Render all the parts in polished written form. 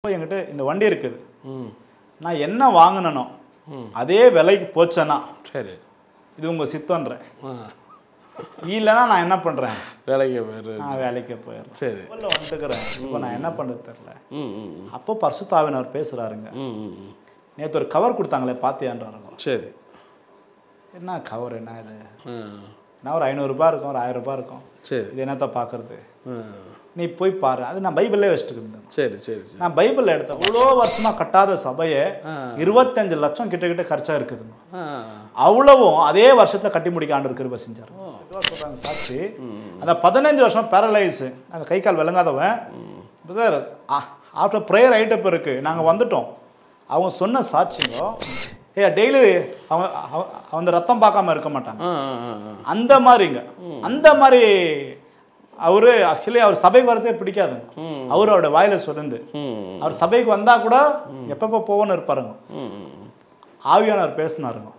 என்கிட்ட இந்த வண்டி இருக்குது, நான் என்ன வாங்கினனோ அதே விலைக்கு போச்சேன்னா சரி இது உங்கள் சித்தன்றேன். இல்லைன்னா நான் என்ன பண்ணுறேன், வேலைக்கு போயிடுறேன். நான் வேலைக்கு போயிடுறேன். சரி வந்துக்கிறேன். இப்போ நான் என்ன பண்ணுறது தெரில. அப்போ பரிசுத்தாவினர் பேசுகிறாருங்க. நேற்று ஒரு கவர் கொடுத்தாங்களே பார்த்தியான்றாருங்க. சரி என்ன கவர், என்ன இது, நான் ஒரு 500 ரூபாய் இருக்கும், ஒரு 1000 ரூபாய் இருக்கும். சரி இது என்னத்த பார்க்கறது, நீ போய் பாரு. அது நான் பைபிளே வச்சுட்டு இருந்தேன். சரி சரி சரி நான் பைபிள் எடுத்தேன். அவ்வளோ வருஷமா கட்டாத சபையை 25 லட்சம் கிட்ட கர்ச்சா இருக்குதுங்க. அவ்வளவும் அதே வருஷத்துல கட்டி முடிக்க ஆண்டு கிருபை செஞ்சார். சொல்றாங்க சாட்சி, அந்த 15 வருஷம் பேரலைஸ், அந்த கை கால் விளங்காதவன் ஆஃப்டர் ப்ரேயர் ஐட்டப் இருக்கு, நாங்கள் வந்துட்டோம். அவங்க சொன்ன சாட்சிங்கோ டெய்லி அவங்க ரத்தம் பார்க்காம இருக்க மாட்டாங்க. அந்த மாதிரிங்க, அந்த மாதிரி அவரு ஆக்சுவலி அவர் சபைக்கு வரதே பிடிக்காது. அவரோட வாயில சொல்லுந்து அவர் சபைக்கு வந்தா கூட எப்பப்போ போவோன்னு இருப்பாருங்க. ஆவியானவர் பேசினாருங்க,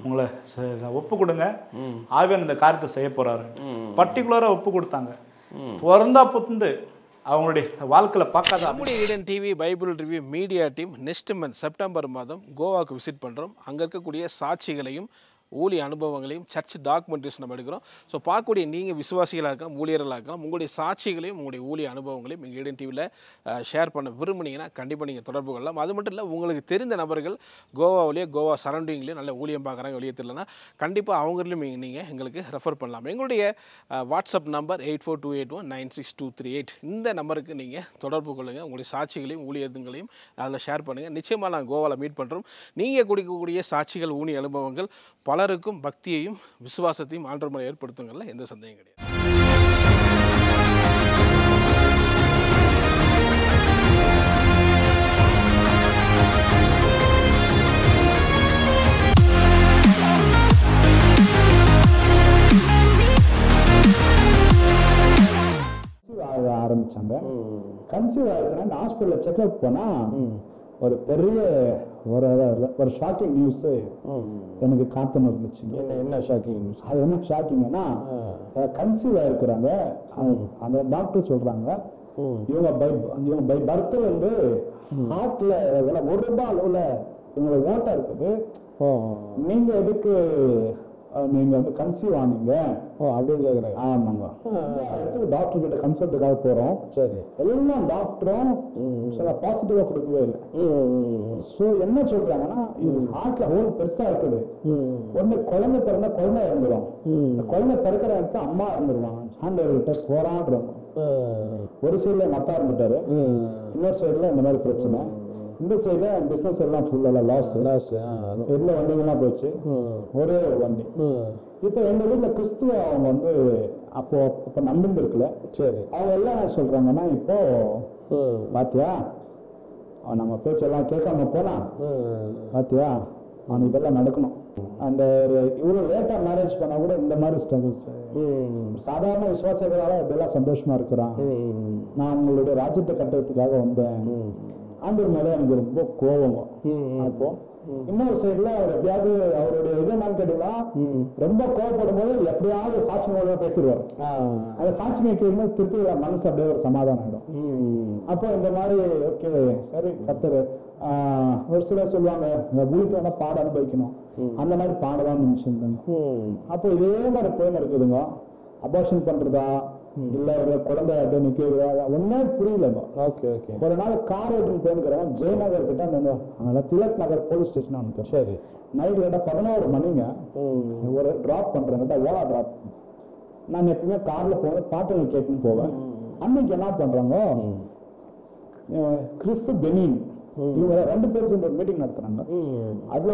உங்களை ஒப்பு கொடுங்க, ஆவியான இந்த காரியத்தை செய்ய போறாரு. பர்டிகுலரா ஒப்பு கொடுத்தாங்க. பிறந்தா புந்து அவங்களுடைய வாழ்க்கையில் பார்க்காத நம்முடைய Eden TV Bible review media team next month September மாதம் கோவாவுக்கு விசிட் பண்ணுறோம். அங்கே இருக்கக்கூடிய சாட்சிகளையும் ஊழிய அனுபவங்களையும் சர்ச் டாக்குமெண்ட்ரிஸ் நம்ம எடுக்கிறோம். ஸோ பார்க்கக்கூடிய நீங்கள் விசுவாசிகளாக இருக்கலாம், ஊழியர்களாக இருக்கலாம், உங்களுடைய சாட்சிகளையும் உங்களுடைய ஊழிய அனுபவங்களையும் நீங்கள் ஈடன் டிவியில் ஷேர் பண்ண விரும்புனீங்கன்னா கண்டிப்பாக நீங்கள் தொடர்பு கொள்ளலாம். அது மட்டும் இல்லை, உங்களுக்கு தெரிந்த நபர்கள் கோவாவிலேயே கோவா சரௌண்டிங்லேயும் நல்ல ஊழியம் பார்க்குறாங்க, வெளியே தெரியலன்னா கண்டிப்பாக அவங்களையும் நீங்கள் எங்களுக்கு ரெஃபர் பண்ணலாம். எங்களுடைய வாட்ஸ்அப் நம்பர் 8428196238. இந்த நம்பருக்கு நீங்கள் தொடர்பு கொள்ளுங்கள். உங்களுடைய சாட்சிகளையும் ஊழியங்களையும் அதில் ஷேர் பண்ணுங்கள். நிச்சயமாக நாங்கள் கோவாவில் மீட் பண்ணுறோம். நீங்கள் கொடுக்கக்கூடிய சாட்சிகள் ஊழிய அனுபவங்கள் பலருக்கும் பக்தியையும் விசுவாசத்தையும் ஆண்டவரை ஏற்படுத்துங்கள்ல எந்த சந்தேகம் கிடையாது. ஆரம்பிச்சாங்க. கன்சீவ் ஆகிருக்கிறேன். ஹாஸ்பிட்டலில் செக்அப் போனால் ஒரு பெரிய ஒரு ஷாக்கிங் நியூஸ் எனக்கு காத்துன்னு இருந்துச்சு. என்ன ஷாக்கிங் நியூஸ்? அது என்ன ஷாக்கிங்னா, கன்சீவ் ஆகிருக்கிறாங்க. அந்த டாக்டர் சொல்றாங்க, இவங்க பை பர்த்தில் வந்து ஹார்ட்ல 1 ரூபாய் அளவுல இவங்களுக்கு ஓட்டை இருக்குது. நீங்க எதுக்கு நீங்க வந்து கன்சீவ் ஆனீங்க அப்படின்னு கேட்குறாங்க. ஆமாங்க. டாக்டர் கிட்ட கன்சல்ட்டுக்காக போறோம். சரி, எல்லா டாக்டரும் பாசிட்டிவா கொடுக்கவே இல்லை. ஸோ என்ன சொல்றாங்கன்னா, இது ஹார்ட்ல ஹோல் பெருசா இருக்குது. ஒண்ணு குழந்தை பிறந்தா குழந்தை இறந்துடும், குழந்தை பிறக்கிற இடத்துல அம்மா இறந்துருவாங்க. ஆண்டவர்கிட்ட போராடுறோம். ஒரு சைடுல எங்க அப்பா இருந்துட்டாரு, இன்னொரு சைடுல இந்த மாதிரி பிரச்சனை. இந்த சைடுல பிசினஸ் எல்லாம் ஃபுல்லெல்லாம் லாஸ். எல்லா வண்டிகள்லாம் போச்சு, ஒரே வண்டி. இப்போ எங்க வீட்டுல கிறிஸ்துவ அவங்க வந்து அப்போ நம்பிருக்குல. சரி, அவங்க எல்லாம் என்ன சொல்றாங்கன்னா, இப்போ பாத்தியா நம்ம பேச்செல்லாம் கேட்காம போனா, பாத்தியா அவனுக்கு இதெல்லாம் நடக்கணும். அந்த இவ்வளவு லேட்டா மேரேஜ் பண்ணா கூட இந்த மாதிரி ஸ்ட்ரகிள்ஸ். சாதாரண விசுவாசிகளால இப்படியெல்லாம் சந்தோஷமா இருக்கிறான். நான் உங்களுடைய ராஜ்யத்தை கட்டுறதுக்காக வந்தேன். ஆண்டவர் மேல எனக்கு ரொம்ப கோபம். அப்போ இன்னொரு சைடுல அவர் எப்படியாவது அவருடைய இது என்னன்னு கேட்டீங்கன்னா, ரொம்ப கோவப்படும் போது எப்படியாவது சாட்சி மூலமா பேசிடுவார். அந்த சாட்சி கேட்கும்போது திருப்பி மனசு அப்படியே ஒரு சமாதானம் ஆயிடும். அப்போ இந்த மாதிரி ஓகே சரி கத்தரு ஒரு சிலர் சொல்லுவாங்க, ஊழியத்தை வேணா பாட அனுபவிக்கணும், அந்த மாதிரி பாடதான் நினைச்சிருந்தாங்க. அப்போ இதே மாதிரி போய் இருக்குதுங்க. அபார்ஷன் பண்றதா இல்ல குழந்தை நிக்கிறதா ஒன்னே புரியலங்க. Okay okay. ஒரு நாள் கார் ஓட்டு போயிருக்கிறோம், ஜெயநகர் கிட்ட அங்க திலக் நகர் போலீஸ் ஸ்டேஷன் அனுப்ப. சரி, நைட் கிட்ட 11 மணிங்க ஒரு டிராப் பண்றேன், ஓலா டிராப். நான் எப்பவுமே கார்ல போவேன், பாட்டுகள் கேட்டுன்னு போவேன். அன்னைக்கு என்ன பண்றாங்க, கிறிஸ்து பெனின் இவங்க 2 பேரும் சேர்ந்து ஒரு மீட்டிங் நடத்துறாங்க. அதுல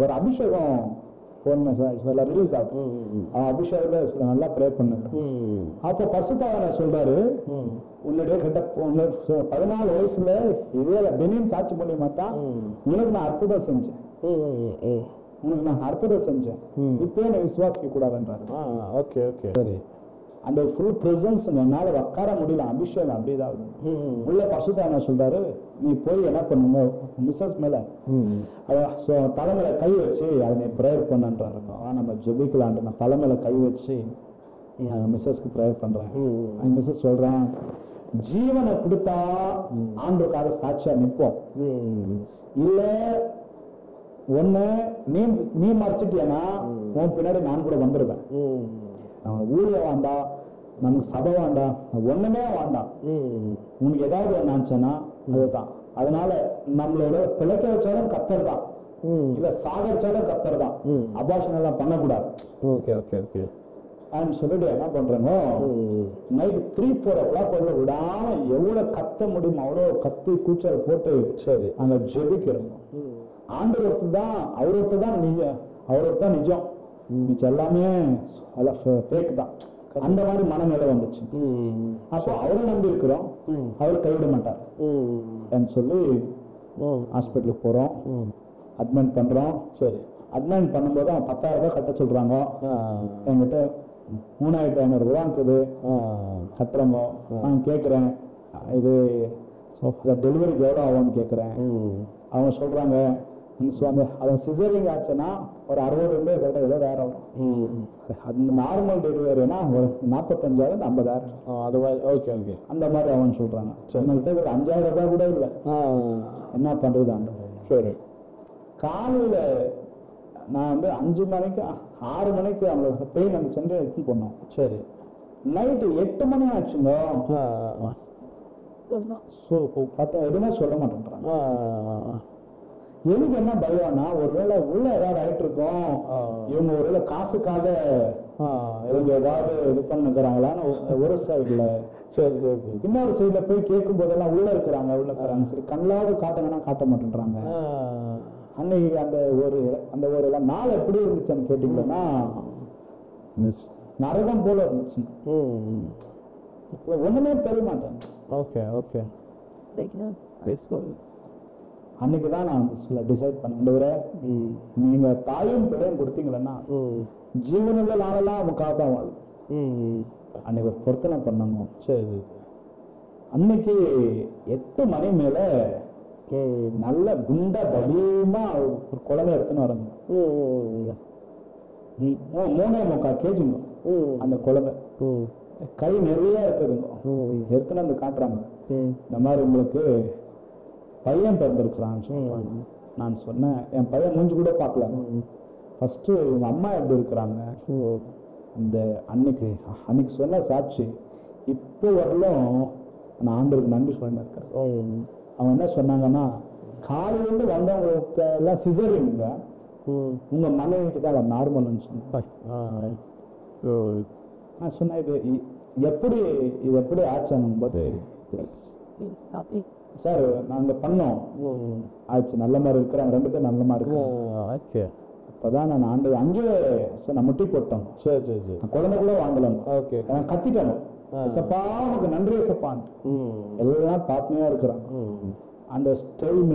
ஒரு அபிஷேகம் ரிலீஸ் ஆகுது. அபிஷேகத்துல நல்லா ப்ரே பண்ணுங்க. அப்போ பசுத்தாவன சொல்றாரு, உன்னுடைய கிட்ட 14 வயசுல இதே பெனின் சாட்சி மூலியமா தான் உனக்கு நான் அற்புதம் செஞ்சேன், உனக்கு நான் அற்புதம் செஞ்சேன், இப்பயே நான் விசுவாசிக்க கூடாதுன்றாரு. Okay okay. சரி, அந்த ஃபுல் ப்ரெசன்ஸ் என்னால உட்கார முடியல, அபிஷேகம் அப்படிதான் உள்ள. பசுத்தாவன சொல்றாரு, நீ போய் என்ன பண்ணுங்க மிஸ்ஸஸ் மேல தலைமையில கை வச்சு அதை ப்ரேயர் பண்ணன்றாரு. நம்ம ஜெபிக்கலான்ட்டு நான் தலைமையில கை வச்சு மிஸ்ஸஸ்க்கு ப்ரேயர் பண்றேன். மிஸ்ஸஸ் சொல்றேன், ஜீவனை கொடுத்தா ஆண்டவருக்காக சாட்சியா நிற்போம். இல்ல ஒண்ணு நீ மறைச்சிட்டியனா உன் பின்னாடி நான் கூட வந்துடுவேன். ஊழியம் வேண்டாம், நமக்கு சபை வேண்டாம், ஒண்ணுமே வேண்டாம். உனக்கு ஏதாவது ஒண்ணாச்சுன்னா அதுதான். அதனால நம்மளோட பிழைக்க வச்சாலும் கர்த்தர் தான், இல்ல சாகடிச்சாலும் கர்த்தர் தான். அபார்ஷன் எல்லாம் பண்ணக்கூடாது. சொல்லிட்டு என்ன பண்றேனோ நைட் 3-4 o'clock விடாம எவ்வளவு கத்த முடியுமோ அவ்வளவு கத்தி கூச்சல் போட்டு சரி அங்க ஜெபிக்கிறோம். ஆண்டவர் ஒருத்தர் தான், அவர் ஒருத்தர் தான் நிஜம், மிச்சம் எல்லாமே ஃபேக் தான். அந்த மாதிரி மனநிலை வந்துச்சு. அப்போ அவரை நம்பி இருக்கிறோம், அவர் கைவிட மாட்டார் சொல்லி ஹாஸ்பிட்டலுக்கு போறோம், அட்மிட் பண்றோம். சரி அட்மிட் பண்ணும்போது 10,000 ரூபாய் கட்ட சொல்றாங்க. என்கிட்ட 3,500 ரூபா இருக்குது கட்டுறோங்க. நான் கேட்குறேன் இது டெலிவரிக்கு எவ்வளோ ஆகும்னு கேட்குறேன். அவங்க சொல்றாங்க அது சிசரிங் ஆச்சுன்னா ஒரு 60,000 வரும். அது நார்மல் டெலிவரினா ஒரு 45,000 50,000 அது ஓகே அந்த மாதிரி அவன் சொல்றாங்க. நம்மகிட்ட ஒரு 5,000 ரூபாய் கூட இல்லை. என்ன பண்றது அந்த சரி காலையில நான் 5 மணிக்கு 6 மணிக்கு அவங்களுக்கு பெயின் அந்த சென்னை எடுத்து போனோம். சரி நைட்டு 8 மணி ஆச்சுங்க. எதுவுமே சொல்ல மாட்டேன்றாங்க. எனக்கு என்ன பயம்னா ஒருவேளை உள்ள ஏதாவது ஆயிட்டு இருக்கோம், இவங்க ஒருவேளை காசுக்காக இவங்க ஏதாவது இது பண்ணுக்கிறாங்களான்னு ஒரு சைடுல. சரி சரி இன்னொரு சைட்ல போய் கேட்கும் போதெல்லாம் உள்ள இருக்கிறாங்க சரி கண்ணாவது காட்டுங்கன்னா காட்ட மாட்டேன்றாங்க. அன்னைக்கு அந்த ஒரு நாள் எப்படி இருந்துச்சுன்னு கேட்டீங்கன்னா நரகம் போல இருந்துச்சு. ஒண்ணுமே தெரிய மாட்டேன். ஓகே அன்னைக்குதான் நான் சில டிசைட் பண்ண, நீங்க தாயும் பிள்ளையும் கொடுத்தீங்களன்னா ஜீவனுள்ள நாளெல்லாம் அவங்க காப்பா வாழும். அன்னைக்கு ஒரு பொருத்தனை பண்ணணும். சரி அன்னைக்கு 8 மணி மேல நல்ல குண்டா பலீமா ஒரு குழந்தை எடுத்துன்னு வரங்க. 3.25 kg அந்த குழந்தை, கை நிறைய இருக்குதுங்க. எடுத்துன்னு வந்து காட்டுறாங்க, இந்த மாதிரி உங்களுக்கு பையன் பிறந்திருக்கிறான்னு சொல்றாங்க. நான் சொன்னேன் என் பையன் மூஞ்சி கூட பார்க்கல. ஃபர்ஸ்ட் இவங்க அம்மா எப்படி இருக்கிறாங்க, அந்த அன்னைக்கு சொன்ன சாட்சி இப்போ வரலும் நான் ஆண்டவருக்கு நன்றி சொல்லிட்டு இருக்கேன். அவங்க என்ன சொன்னாங்கன்னா, காலையிலேருந்து வந்தவங்களுக்கு எல்லாம் சிசரிங்க, உங்க மனைவிக்கு தான் நார்மல்னு சொன்னேன். நான் சொன்னேன் இது எப்படி ஆச்சானும் போது, சார் நாங்கள் பண்ணோம் ஆச்சு, நல்ல மாதிரி இருக்கிறாங்க, 2 பேரும் நல்ல மாதிரி இருக்கிறாங்க. அப்போதான் நான் ஆண்டு அங்கேயே நான் முட்டி போட்டோம். சரி சரி சரி குழந்தை கூட வாங்கலாம். ஓகே கத்திட்டோம், சப்பா உனக்கு நன்றி சப்பான் எல்லாம் பார்த்துனே இருக்கிறாங்க. அந்த ஸ்டெயின்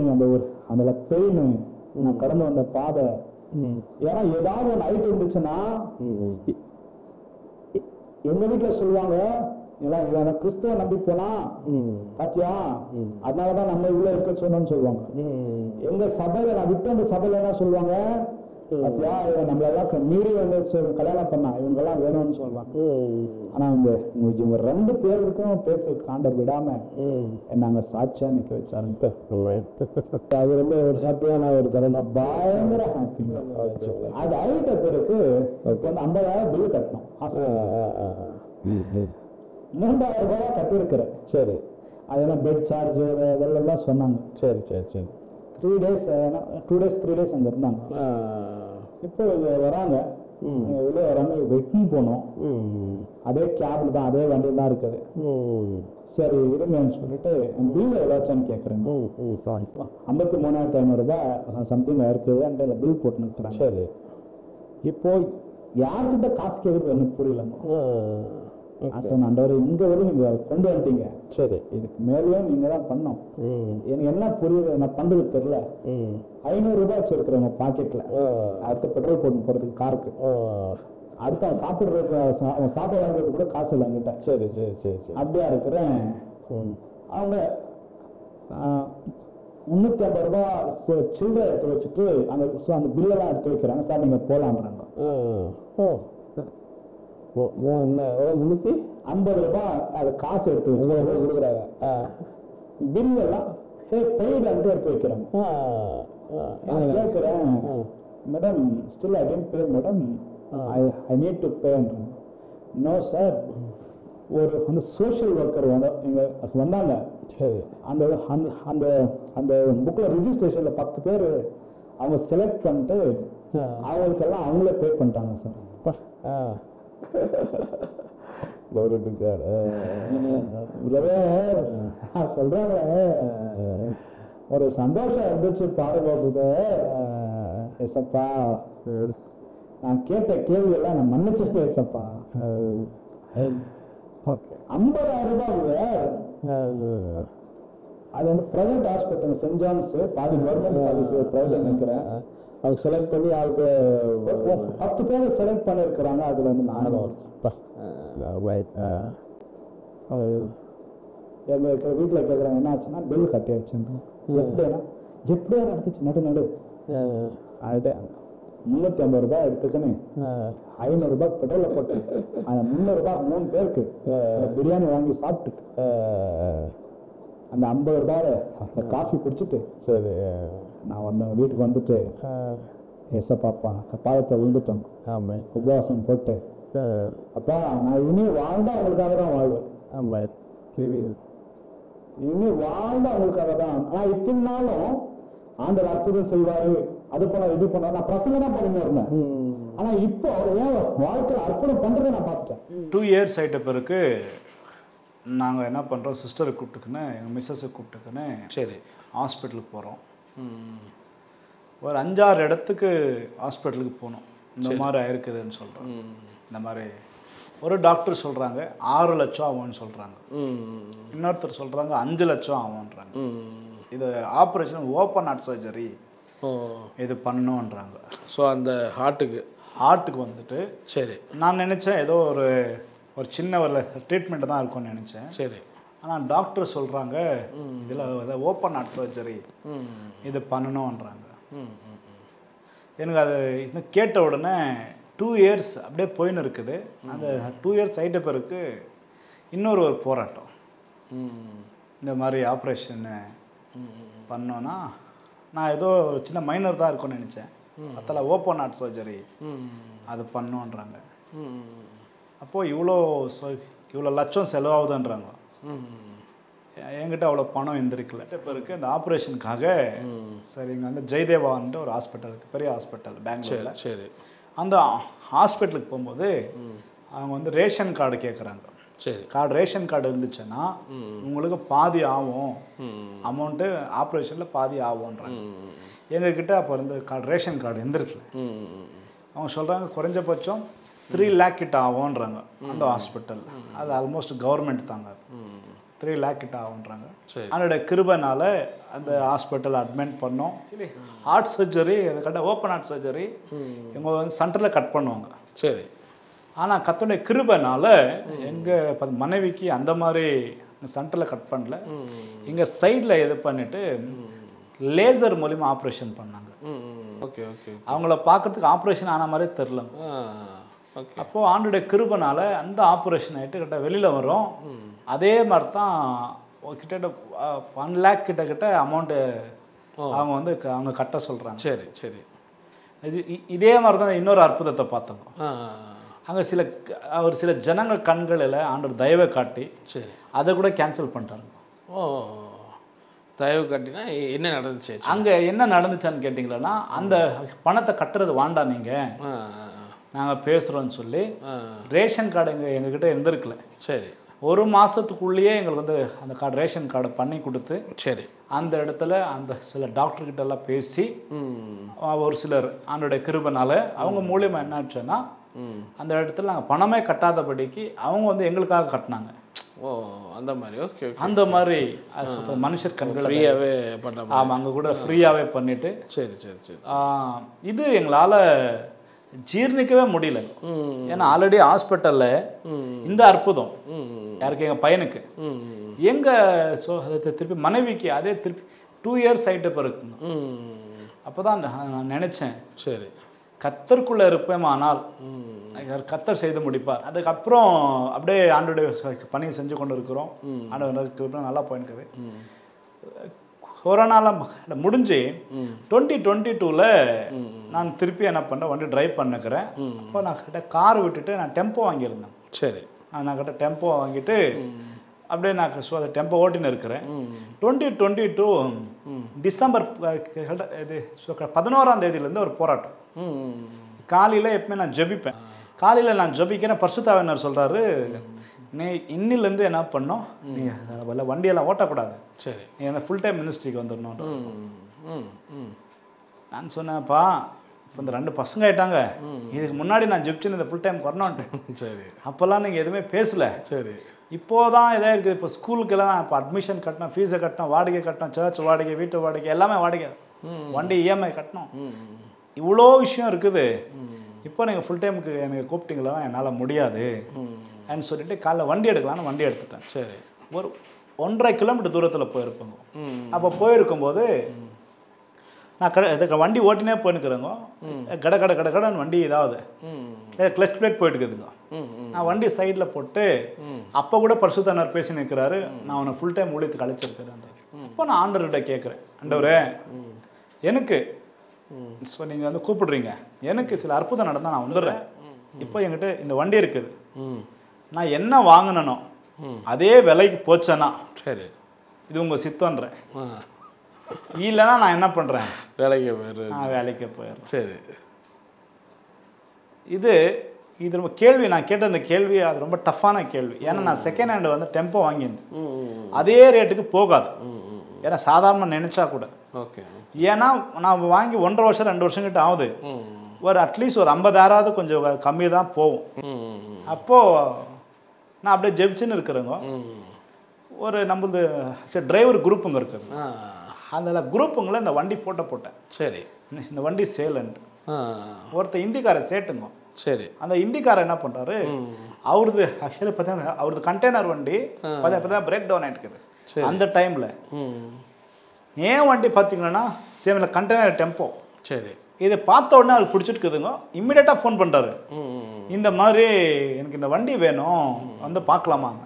அந்த பெயின் நான் கடந்து வந்த பாதை, ஏன்னா ஏதாவது ஒரு நைட் இருந்துச்சுன்னா எங்க வீட்டுல சொல்லுவாங்க, கிறிஸ்துவ நம்பி போனா பாத்தியா அதனாலதான் நம்ம இவ்வளவு இருக்க சொன்னோம்னு சொல்லுவாங்க. எங்க சபையில நான் விட்டு அந்த சபையில என்ன சொல்லுவாங்க, பாத்தியா நம்மளெல்லாம் மீறி வந்து கல்யாணம் பண்ணா இவங்க எல்லாம் வேணும்னு சொல்லுவாங்க. ஆனா இவங்க 2 பேருக்கும் பேச காண்டர் விடாம நாங்க சாட்சியா நிக்க வச்சாரு. அது ரொம்ப ஒரு ஹாப்பியான ஒரு தருணம், பயங்கர ஹாப்பி. அது ஆயிட்ட பிறகு 50,000 பில் கட்டணும். 3,000 ரூபாய் கட்டிருக்கிறேன். சரி அதெல்லாம் பெட் சார்ஜ் இதெல்லாம் சொன்னாங்க. சரி சரி சரி 3 days 3 days அங்க இருந்தாங்க. இப்போ வராங்க, வெளியே வராங்க, வெட்டிங் போனோம். அதே கேப்ல தான், அதே வண்டியில் தான் இருக்குது. சரி இருங்கன்னு சொல்லிட்டு பில் எவ்வளோச்சான்னு கேட்குறேங்க. 53,500 ரூபாய் சம்திங் இருக்குது அந்த பில் போட்டு நிற்கிறேன். சரி இப்போ யார்கிட்ட காசு கேட்குறது எனக்கு புரியலங்க. ஆண்டவரே இங்க வரும் நீங்க கொண்டு வந்துட்டீங்க, சரி இதுக்கு மேலேயும் நீங்க தான் பண்ணோம். எனக்கு என்ன புரியுது, நான் பண்றது தெரியல. 500 ரூபாய் வச்சிருக்கிறவங்க பாக்கெட்ல, அடுத்த பெட்ரோல் போட்டு போறதுக்கு காருக்கு, அடுத்து அவன் சாப்பிட வாங்குறது கூட காசு இல்லை என்கிட்ட. சரி சரி சரி சரி அப்படியா இருக்கிறேன். அவங்க 350 ரூபாய் சில்லறை எடுத்து வச்சுட்டு அந்த பில்லெல்லாம் எடுத்து வைக்கிறாங்க. சார் நீங்க போலான்றாங்க. 50 ரூபாய் அது காசு எடுத்து உங்களுக்கு கொடுக்குறாங்க. பில் எல்லாம் பெய்டான்ட்டு எடுத்து வைக்கிறாங்க. நான் கேட்குறேன், madam still I tend pay madam, I need to பேன்றாங்க. நோ சார், ஒரு அந்த சோஷியல் ஒர்க்கர் வந்து இங்கே வந்தாங்க. அந்த அந்த அந்த அந்த புக்கில் ரிஜிஸ்ட்ரேஷனில் 10 பேர் அவங்க செலக்ட் பண்ணிட்டு அவங்களுக்கெல்லாம் அவங்களே பே பண்ணிட்டாங்க சார். சொல்றாங்க, ஒரு சந்தோஷம் இருந்துச்சு பாடும்போது. எசப்பா, நான் கேட்ட கேள்வி எல்லாம் நான் மன்னிச்சிருக்கேன் எசப்பா. 50,000 ரூபாய். அது வந்து பிரைவேட் ஹாஸ்பிட்டல், சென்ட் ஜான்ஸ், பாதி கவர்மெண்ட், பாதி பிரைவேட் நினைக்கிறேன். அவங்க செலக்ட் பண்ணி அவருக்கு 10 பேர் செலக்ட் பண்ணியிருக்கிறாங்க. அதில் வந்து நானும் எங்கள் வீட்டில் கேட்குறாங்க, என்ன ஆச்சுன்னா பில் கட்டி ஆச்சுன்னு. எப்படியா நடந்துச்சு நடு ஆகிட்டே 350 ரூபாய் எடுத்துக்கன்னு 500 ரூபாய் பெட்ரோலில் போட்டு அந்த 300 ரூபாய் 3 பேருக்கு பிரியாணி வாங்கி சாப்பிட்டுட்டு அந்த 50 ரூபாய் காஃபி குடிச்சிட்டு சரி நான் வீட்டுக்கு வந்துட்டு எசப்பாப்பா பாதத்தை விழுந்துட்டோம். ஆமாம், உபவாசம் போட்டு அப்பா நான் இனி வாழ்ந்தா அவங்களுக்காக தான் வாழ்வேன். ஆமாம், இனி வாழ்ந்தா அவங்களுக்காக தான். ஆனால் இத்தனை நாளும் ஆண்டவர் அற்புதம் செய்வாரு, அது பண்ண இது பண்ண நான் பிரசங்கம் தான் பண்ணிட்டு இருந்தேன். ஆனால் இப்போ அவர் ஏன் வாழ்க்கையில் அற்புதம் பண்ணுறதை நான் பார்த்துட்டேன். 2 இயர்ஸ் ஆகிட்ட பிறகு நாங்கள் என்ன பண்ணுறோம், சிஸ்டரை கூப்பிட்டுக்குன்னு எங்கள் மிஸ்ஸஸை கூப்பிட்டுக்குன்னு சரி ஹாஸ்பிட்டலுக்கு போகிறோம். ஒரு 5-6 இடத்துக்கு ஹாஸ்பிட்டலுக்கு போனோம். இந்த மாதிரி ஆயிருக்குதுன்னு சொல்கிறோம். இந்த மாதிரி ஒரு டாக்டர் சொல்கிறாங்க 6 லட்சம் ஆகும்னு சொல்கிறாங்க. இன்னொருத்தர் சொல்கிறாங்க 5 லட்சம் ஆகும்ன்றாங்க. இது ஆப்ரேஷன் ஓப்பன் ஹார்ட் சர்ஜரி இது பண்ணணுன்றாங்க. ஸோ அந்த ஹார்ட்டுக்கு வந்துட்டு சரி நான் நினச்சேன் ஏதோ ஒரு சின்ன ஒரு ட்ரீட்மெண்ட்டு தான் இருக்கும்னு நினச்சேன். சரி, ஆனால் டாக்டர் சொல்கிறாங்க இதில் ஓப்பன் ஹார்ட் சர்ஜரி இது பண்ணணுன்றாங்க. எனக்கு அது இன்னும் கேட்ட உடனே 2 இயர்ஸ் அப்படியே போயின்னு இருக்குது. அந்த 2 இயர்ஸ் ஆகிட்ட பிறகு இன்னொரு போராட்டம். இந்த மாதிரி ஆப்ரேஷன்னு பண்ணோன்னா நான் ஏதோ ஒரு சின்ன மைனர் தான் இருக்கும்னு நினச்சேன். அதில் ஓப்பன் ஹார்ட் சர்ஜரி அது பண்ணுன்றாங்க. அப்போது இவ்வளோ லட்சம் செலவாகுதுன்றாங்க. என்கிட்ட அவ்வளோ பணம் எந்திரிக்கல. பிறகு அந்த ஆப்ரேஷனுக்காக சரி இங்கே வந்து ஜெயதேவான்ட்டு ஒரு ஹாஸ்பிட்டல் இருக்குது, பெரிய ஹாஸ்பிட்டல் பெங்களூரில். சரி, அந்த ஹாஸ்பிட்டலுக்கு போகும்போது அவங்க வந்து ரேஷன் கார்டு கேட்குறாங்க. சரி, ரேஷன் கார்டு இருந்துச்சுன்னா உங்களுக்கு பாதி ஆகும் அமௌண்ட்டு, ஆப்ரேஷனில் பாதி ஆகும்ன்றாங்க. எங்ககிட்ட அப்போ இருந்து ரேஷன் கார்டு எந்திருக்கல. அவங்க சொல்கிறாங்க குறைஞ்சபட்சம் 3 lakh கிட்ட ஆகும்ன்றாங்க அந்த ஹாஸ்பிட்டல். அது ஆல்மோஸ்ட் கவர்மெண்ட் தாங்க. 3 lakh கிட்ட ஆகுன்றாங்க. அதோட கிருபைனால அந்த ஹாஸ்பிட்டல் அட்மிட் பண்ணோம். சரி, ஹார்ட் சர்ஜரி அதை கட்ட ஓப்பன் ஹார்ட் சர்ஜரி இவங்க வந்து சென்டரில் கட் பண்ணுவாங்க. சரி, ஆனால் கத்தோடைய கிருபைனால எங்கள் மனைவிக்கு அந்த மாதிரி சென்டரில் கட் பண்ணல. இங்கே சைடில் இது பண்ணிவிட்டு லேசர் மூலிமா ஆப்ரேஷன் பண்ணாங்க. ஓகே ஓகே, அவங்கள பார்க்கறதுக்கு ஆப்ரேஷன் ஆன மாதிரியே தெரில. அப்போது ஆண்டோடைய கிருபைனால அந்த ஆப்ரேஷன் ஆகிட்டு கிட்ட வெளியில் வரும். அதே மாதிரி தான் கிட்ட 1 lakh கிட்ட அமௌண்ட்டு அவங்க வந்து அவங்க கட்ட சொல்கிறாங்க. சரி சரி, இதே மாதிரி தான் இன்னொரு அற்புதத்தை பார்த்தோம். அங்கே சில ஜனங்கள் கண்களில் ஆண்டவர் தயவை காட்டி சரி அதை கூட கேன்சல் பண்ணிட்டாங்க. ஓ, தயவு காட்டினா என்ன நடந்துச்சு? அங்கே என்ன நடந்துச்சான்னு கேட்டிங்களன்னா, அந்த பணத்தை கட்டுறது வேண்டாம் நீங்கள், நாங்கள் பேசுகிறோன்னு சொல்லி ரேஷன் கார்டு எங்ககிட்ட இருந்திருக்கல. சரி, 1 மாதத்துக்குள்ளேயே எங்களுக்கு வந்து அந்த ரேஷன் கார்டை பண்ணி கொடுத்து சரி அந்த இடத்துல அந்த சில டாக்டர்கிட்ட எல்லாம் பேசி ஒரு சிலர் ஆண்டோடைய கிருபைனால அவங்க மூலியமாக என்ன ஆச்சுன்னா அந்த இடத்துல நாங்கள் பணமே கட்டாதபடிக்கு அவங்க வந்து எங்களுக்காக கட்டினாங்க. ஓ, அந்த மாதிரி. ஓகே, அந்த மாதிரி மனுஷர் கண்களை ஃப்ரீயாகவே பண்ணுறாங்க. ஆமாம், அங்கே கூட ஃப்ரீயாகவே பண்ணிவிட்டு சரி சரி சரி இது எங்களால் ஜீர்ணிக்கவே முடியல. ஏன்னா ஆல்ரெடி ஹாஸ்பிட்டலில் இந்த அற்புதம் யாருக்கு எங்கள் பையனுக்கு அதை திருப்பி மனைவிக்கு அதே திருப்பி 2 இயர்ஸ் ஆகிட்ட பிறகு அப்போ தான் நான் நினச்சேன் சரி கத்தருக்குள்ளே இருப்பேன், ஆனால் கத்தர் செய்து முடிப்பார். அதுக்கப்புறம் அப்படியே ஆண்டோடைய பணியை செஞ்சு கொண்டு இருக்கிறோம். ஆண்டவர் நல்லா போயிருக்குது. கொரோனாவில் முடிஞ்சு 2022 நான் திருப்பி என்ன பண்ணுறேன், வண்டி ட்ரைவ் பண்ணிக்கிறேன். அப்போ நான் கிட்ட கார் விட்டுட்டு நான் டெம்போ வாங்கியிருந்தேன். சரி, நான் கிட்ட டெம்போ வாங்கிட்டு அப்படியே நான் அதை டெம்போ ஓட்டின்னு இருக்கிறேன். 2022 டிசம்பர் இது 11ஆம் தேதியிலேருந்து ஒரு போராட்டம். காலையில் எப்பவுமே நான் ஜெபிப்பேன். காலையில் நான் ஜெபிக்கிறேன். பரிசுத்தாவினர் சொல்கிறாரு, நீ இன்னிலேருந்து என்ன பண்ணோம், நீ வண்டியெல்லாம் ஓட்டக்கூடாது, சரி, நீ அந்த ஃபுல் டைம் மினிஸ்ட்ரிக்கு வந்துடணும். நான் சொன்னேன்ப்பா, இப்போ இந்த 2 பசங்க ஆயிட்டாங்க, இதுக்கு முன்னாடி நான் ஜெபிச்சுன்னு இந்த ஃபுல் டைம் வரணுன்ட்டு. சரி, அப்போல்லாம் நீங்கள் எதுவுமே பேசலை. சரி, இப்போதான் இதாக இருக்குது. இப்போ ஸ்கூலுக்கெல்லாம் நான் இப்போ அட்மிஷன் கட்டணும், ஃபீஸை கட்டணும், வாடகை கட்டணும், சர்ச் வாடகை, வீட்டு வாடகை, எல்லாமே வாடகை, வண்டி இஎம்ஐ கட்டணும், இவ்வளோ விஷயம் இருக்குது. இப்போ நீங்கள் ஃபுல் டைமுக்கு எனக்கு கூப்பிட்டீங்களா, என்னால் முடியாது அப்படின்னு சொல்லிட்டு காலைல வண்டி எடுக்கலான்னு வண்டி எடுத்துட்டேன். சரி, ஒரு 1.5 கிலோமீட்டர் தூரத்தில் போயிருப்போங்க. அப்போ போயிருக்கும்போது நான் இதுக்கு வண்டி ஓட்டினே போயிருக்கிறேங்க. கடன் வண்டி இதாவது கிளச் பிளேட் போயிட்டு இருக்குதுங்க. நான் வண்டி சைடில் போட்டு அப்போ கூட பரிசுத்தனர் பேசி நிற்கிறாரு, நான் அவனை ஃபுல் டைம் ஊழியத்துக்கு அழைச்சிருக்கிறேன். அப்போ நான் ஆண்டவர்கிட்ட கேட்குறேன், ஆண்டவரே எனக்கு ஸோ நீங்கள் வந்து கூப்பிடுறீங்க, எனக்கு சில அற்புதம் நடந்தால் நான் வந்துடுறேன். இப்போ என்கிட்ட இந்த வண்டி இருக்குது, நான் என்ன வாங்கினனோ அதே விலைக்கு போச்சேன்னா சரி, இது உங்கள் சித்தன்றேன். இல்லைன்னா நான் என்ன பண்ணுறேன், வேலைக்கு போயிடுறேன். சரி, இது ரொம்ப கேள்வி நான் கேட்ட இந்த கேள்வி அது ரொம்ப டஃப்பான கேள்வி. ஏன்னா நான் செகண்ட் ஹேண்டு வந்து டெம்போ வாங்கியிருந்தேன், அதே ரேட்டுக்கு போகாது. ஏன்னா சாதாரண நினைச்சா கூட ஓகே. ஏன்னா நான் வாங்கி 1.5 வருஷம் 2 வருஷம் கிட்ட ஆகுது. ஒரு அட்லீஸ்ட் ஒரு 50,000 கொஞ்சம் கம்மி தான் போகும். அப்போது நான் அப்படியே ஜெபிச்சுன்னு இருக்கிறேங்க. ஒரு நம்மளது டிரைவர் குரூப்புங்க இருக்குது, அந்த குரூப்புங்களை இந்த வண்டி ஃபோட்டோ போட்டேன். சரி, இந்த வண்டி சேலன்ட்டு ஒருத்தர் இந்திக்காரை சேட்டுங்க. சரி, அந்த இந்திக்காரர் என்ன பண்ணுறாரு, அவரது ஆக்சுவலி பார்த்தீங்கன்னா அவரது கண்டெய்னர் வண்டி பார்த்தா பிரேக் டவுன் ஆகிட்டுக்குது. அந்த டைமில் ஏன் வண்டி பார்த்தீங்கன்னா சேமில் கண்டெய்னர் டெம்போ. சரி, இதை பார்த்த உடனே அவர் பிடிச்சிட்டுக்குதுங்க. இம்மிடியட்டாக ஃபோன் பண்ணுறாரு, இந்த மாதிரி எனக்கு இந்த வண்டி வேணும், வந்து பார்க்கலாமாங்க.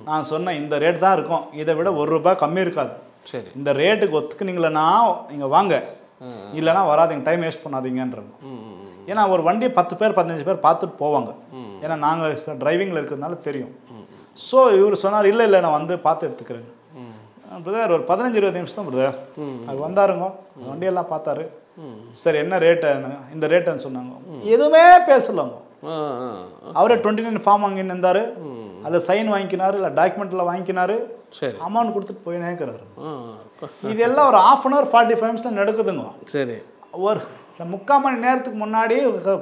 நான் சொன்னேன், இந்த ரேட் தான் இருக்கும், இதை விட ₹1 கம்மி இருக்காது. சரி, இந்த ரேட்டுக்கு ஒத்துக்குனீங்களா நீங்கள் வாங்க, இல்லைனா வராதிங்க, டைம் வேஸ்ட் பண்ணாதீங்கன்றாங்க. ஏன்னா ஒரு வண்டியை 10 பேர் 15 பேர் பார்த்துட்டு போவாங்க. ஏன்னா நாங்கள் டிரைவிங்கில் இருக்கிறதுனால தெரியும். ஸோ இவர் சொன்னார், இல்லை நான் வந்து பார்த்து எடுத்துக்கிறேன். பிரதர் ஒரு 15-20 நிமிஷம் தான் பிரதர். அது வந்தாருங்க, வண்டியெல்லாம் பார்த்தாரு. சரி என்ன ரேட்டு, இந்த ரேட்டுன்னு சொன்னாங்க. எதுவுமே பேசலங்க. அவரே 29 ஃபார்ம் வாங்கின்னு இருந்தார், அதில் சைன் வாங்கிக்கினாரு, இல்லை டாக்குமெண்ட்டில் வாங்கிக்கினாரு. சரி, அமௌண்ட் கொடுத்துட்டு போய் நேக்கிறாரு. இதெல்லாம் ஒரு 1/2 hour 45 minutes தான் நடக்குதுங்க. சரி, ஒரு 3/4 மணி நேரத்துக்கு முன்னாடி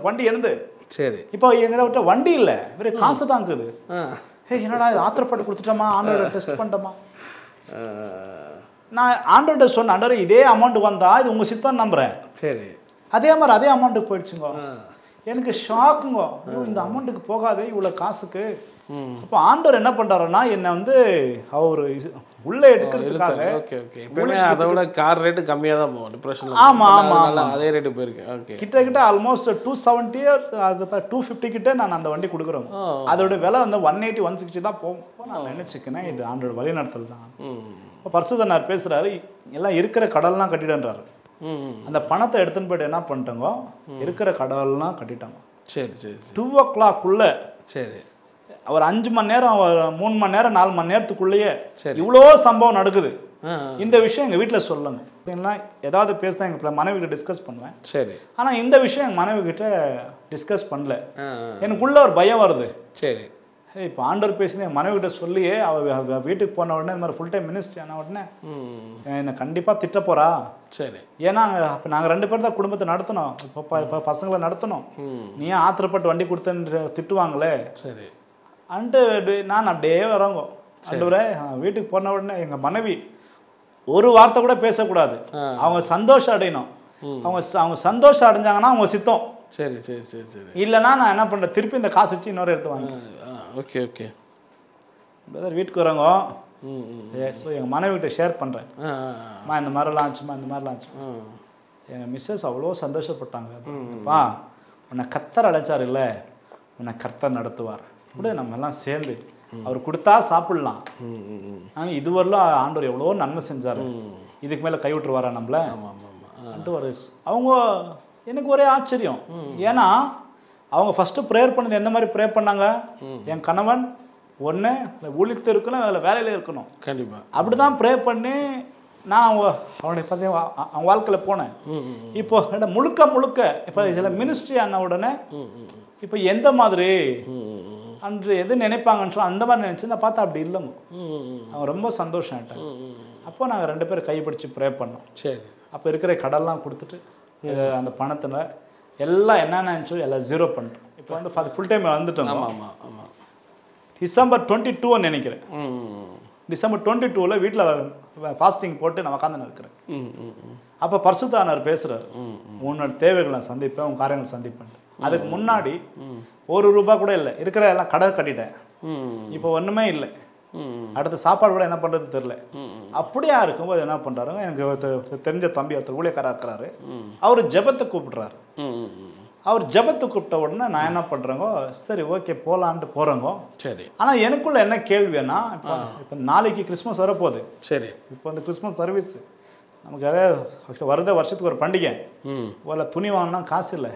வண்டி எழுந்து. சரி, இப்போ எங்கிட்ட விட்ட வண்டி இல்லை, வெறும் காசு தான் இருக்குது. என்னடா இது ஆத்திரப்பட்டு கொடுத்துட்டோமா, ஆண்டோட டெஸ்ட் பண்ணிட்டோமா. நான் ஆண்டோட சொன்ன, ஆண்டோட இதே அமௌண்ட் வந்தா இது உங்கள் சித்தம் நம்புறேன். சரி, அதே மாதிரி அதே அமௌண்ட்டுக்கு போயிடுச்சுங்க. எனக்கு ஷாக்குங்க, இந்த அமௌண்ட்டுக்கு போகாது இவ்வளோ காசுக்கு. அப்போ ஆண்டவர் என்ன பண்ணுறாருன்னா என்னை வந்து அவர் உள்ளே எடுக்கிறதுக்காக அதோட கார் ரேட்டு கம்மியாக தான் போகும் டிப்ரெஷன். ஆமாம் ஆமாம், அதே ரேட்டு போயிருக்கு. ஓகே, கிட்ட ஆல்மோஸ்ட் 270 அது 250 கிட்ட நான் அந்த வண்டி கொடுக்குறோம். அதோட விலை வந்து 180 160 தான் போகும். நான் நினச்சிக்கினேன் இது ஆண்டோட வழி நடத்தல் தான். இப்போ பரிசுத்தனார் பேசுகிறாரு, எல்லாம் இருக்கிற கடல்லாம் கட்டிடன்றாரு. அந்த பணத்தை எடுத்துன்னு போய்ட்டு என்ன பண்ணிட்டோங்க, இருக்கிற கடல்லாம் கட்டிட்டாங்க. சரி சரி, 2 o'clock சரி, ஒரு 5 மணி நேரம் 3 மணி நேரம் 4 மணி நேரத்துக்குள்ளேயே இவ்வளோ சம்பவம் நடக்குது. இந்த விஷயம் எங்கள் வீட்டில் சொல்லுங்க, ஏதாவது பேசினா எங்கள் மனைவி கிட்ட டிஸ்கஸ் பண்ணுவேன். சரி, ஆனால் இந்த விஷயம் எங்கள் மனைவி கிட்ட டிஸ்கஸ் பண்ணல. எனக்குள்ள ஒரு பயம் வருது. சரி, இப்போ ஆண்டவர் பேசுனது என் மனைவி கிட்ட சொல்லியே அவள் வீட்டுக்கு போன உடனே இந்த மாதிரி ஃபுல் டைம் மினிஸ்ட்ரி ஆன உடனே என்னை கண்டிப்பாக திட்ட போகிறா. சரி, ஏன்னா அப்போ நாங்கள் 2 பேர் தான் குடும்பத்தை நடத்தணும், இப்போ பசங்களை நடத்தணும், நீ ஏன் ஆத்திரப்பட்டு வண்டி கொடுத்தேன்னு திட்டுவாங்களே. சரி, அன்ட்டு நான் அப்படியே வரவங்க. ஆண்டவரே வீட்டுக்கு போன உடனே எங்கள் மனைவி ஒரு வார்த்தை கூட பேசக்கூடாது, அவங்க சந்தோஷம் அடையணும். அவங்க சந்தோஷம் அடைஞ்சாங்கன்னா அவங்க சித்தம். சரி சரி சரி சரி, இல்லைன்னா நான் என்ன பண்ணுறேன், திருப்பி இந்த காசு வச்சு இன்னொரு எடுத்து வாங்க. ஓகே ஓகே பிரதர், வீட்டுக்கு வரவங்க ஸோ எங்கள் மனைவிகிட்ட ஷேர் பண்ணுறேன், இந்த மாதிரிலாம் ஆச்சுமா, இந்த மாதிரிலாம் ஆச்சு. எங்கள் மிஸ்ஸஸ் அவ்வளோ சந்தோஷப்பட்டாங்க. அப்பா உன்னை கர்த்தர் அழைச்சார் இல்லை, உன்னை கர்த்தர் நடத்துவார் கூட. நம்ம எல்லாம் சேர்ந்து அவர் கொடுத்தா சாப்பிடலாம். இதுவரையிலும் ஆண்டவர் எவ்வளோ நன்மை செஞ்சார், இதுக்கு மேலே கைவிட்டுருவாரா நம்மள? அவங்க எனக்கு ஒரே ஆச்சரியம். ஏன்னா அவங்க ஃபஸ்ட்டு ப்ரேயர் பண்ணது எந்த மாதிரி ப்ரேயர் பண்ணாங்க? என் கணவன் ஒன்று ஊழியத்தில் இருக்கணும், அதில் வேலையில் இருக்கணும். கண்டிப்பாக அப்படி தான் ப்ரே பண்ணி நான் அவனுடைய பார்த்தீங்க அவங்க வாழ்க்கையில் போனேன். இப்போ முழுக்க முழுக்க இப்போ இதில் மினிஸ்ட்ரி ஆன உடனே இப்போ எந்த மாதிரி அன்று எது நினைப்பாங்கன்னு சொல்லி அந்த மாதிரி நினச்சி நான் பார்த்தா அப்படி இல்லைங்க. அவன் ரொம்ப சந்தோஷம் ஆகிட்டாங்க. அப்போ நாங்கள் 2 பேரும் கைப்பிடிச்சு ப்ரே பண்ணோம். சரி. அப்போ இருக்கிற கடல்லாம் கொடுத்துட்டு அந்த பணத்தில் எல்லாம் என்னென்னு சொல்லி எல்லாம் 0 பண்ணிட்டோம். இப்போ வந்து ஃபுல் டைம் வந்துட்டோம். ஆமாம் ஆமாம். டிசம்பர் 22 நினைக்கிறேன். டிசம்பர் 22 வீட்டில் ஃபாஸ்டிங் போட்டு நான் உட்காந்து இருக்கிறேன். அப்போ பரிசுத்தானவர் பேசுகிறார், உன்னோட தேவைகளை நான் சந்திப்பேன், உன் காரியங்களை சந்திப்பேன். அதுக்கு முன்னாடி ₹1 கூட இல்லை, இருக்கிற எல்லாம் கடை கட்டிட்டேன். இப்போ ஒன்றுமே இல்லை, அடுத்த சாப்பாடு கூட என்ன பண்ணுறது தெரில. அப்படியா இருக்கும்போது என்ன பண்ணுறாருங்க, எனக்கு தெரிஞ்ச தம்பி ஒருத்தர் ஊழியக்காரா இருக்கிறாரு, அவர் ஜெபத்தை கூப்பிடுறாரு. அவர் ஜெபத்தை கூப்பிட்ட உடனே நான் என்ன பண்ணுறேங்கோ, சரி ஓகே போகலான்ட்டு போகிறேங்கோ. சரி. ஆனால் எனக்குள்ள என்ன கேள்வின்னா, இப்போ நாளைக்கு கிறிஸ்மஸ் வரப்போகுது. சரி. இப்போ வந்து கிறிஸ்மஸ் சர்வீஸ் நமக்கு வருத வருஷத்துக்கு ஒரு பண்டிகை, ஒரு துணி வாங்கினா காசு இல்லை,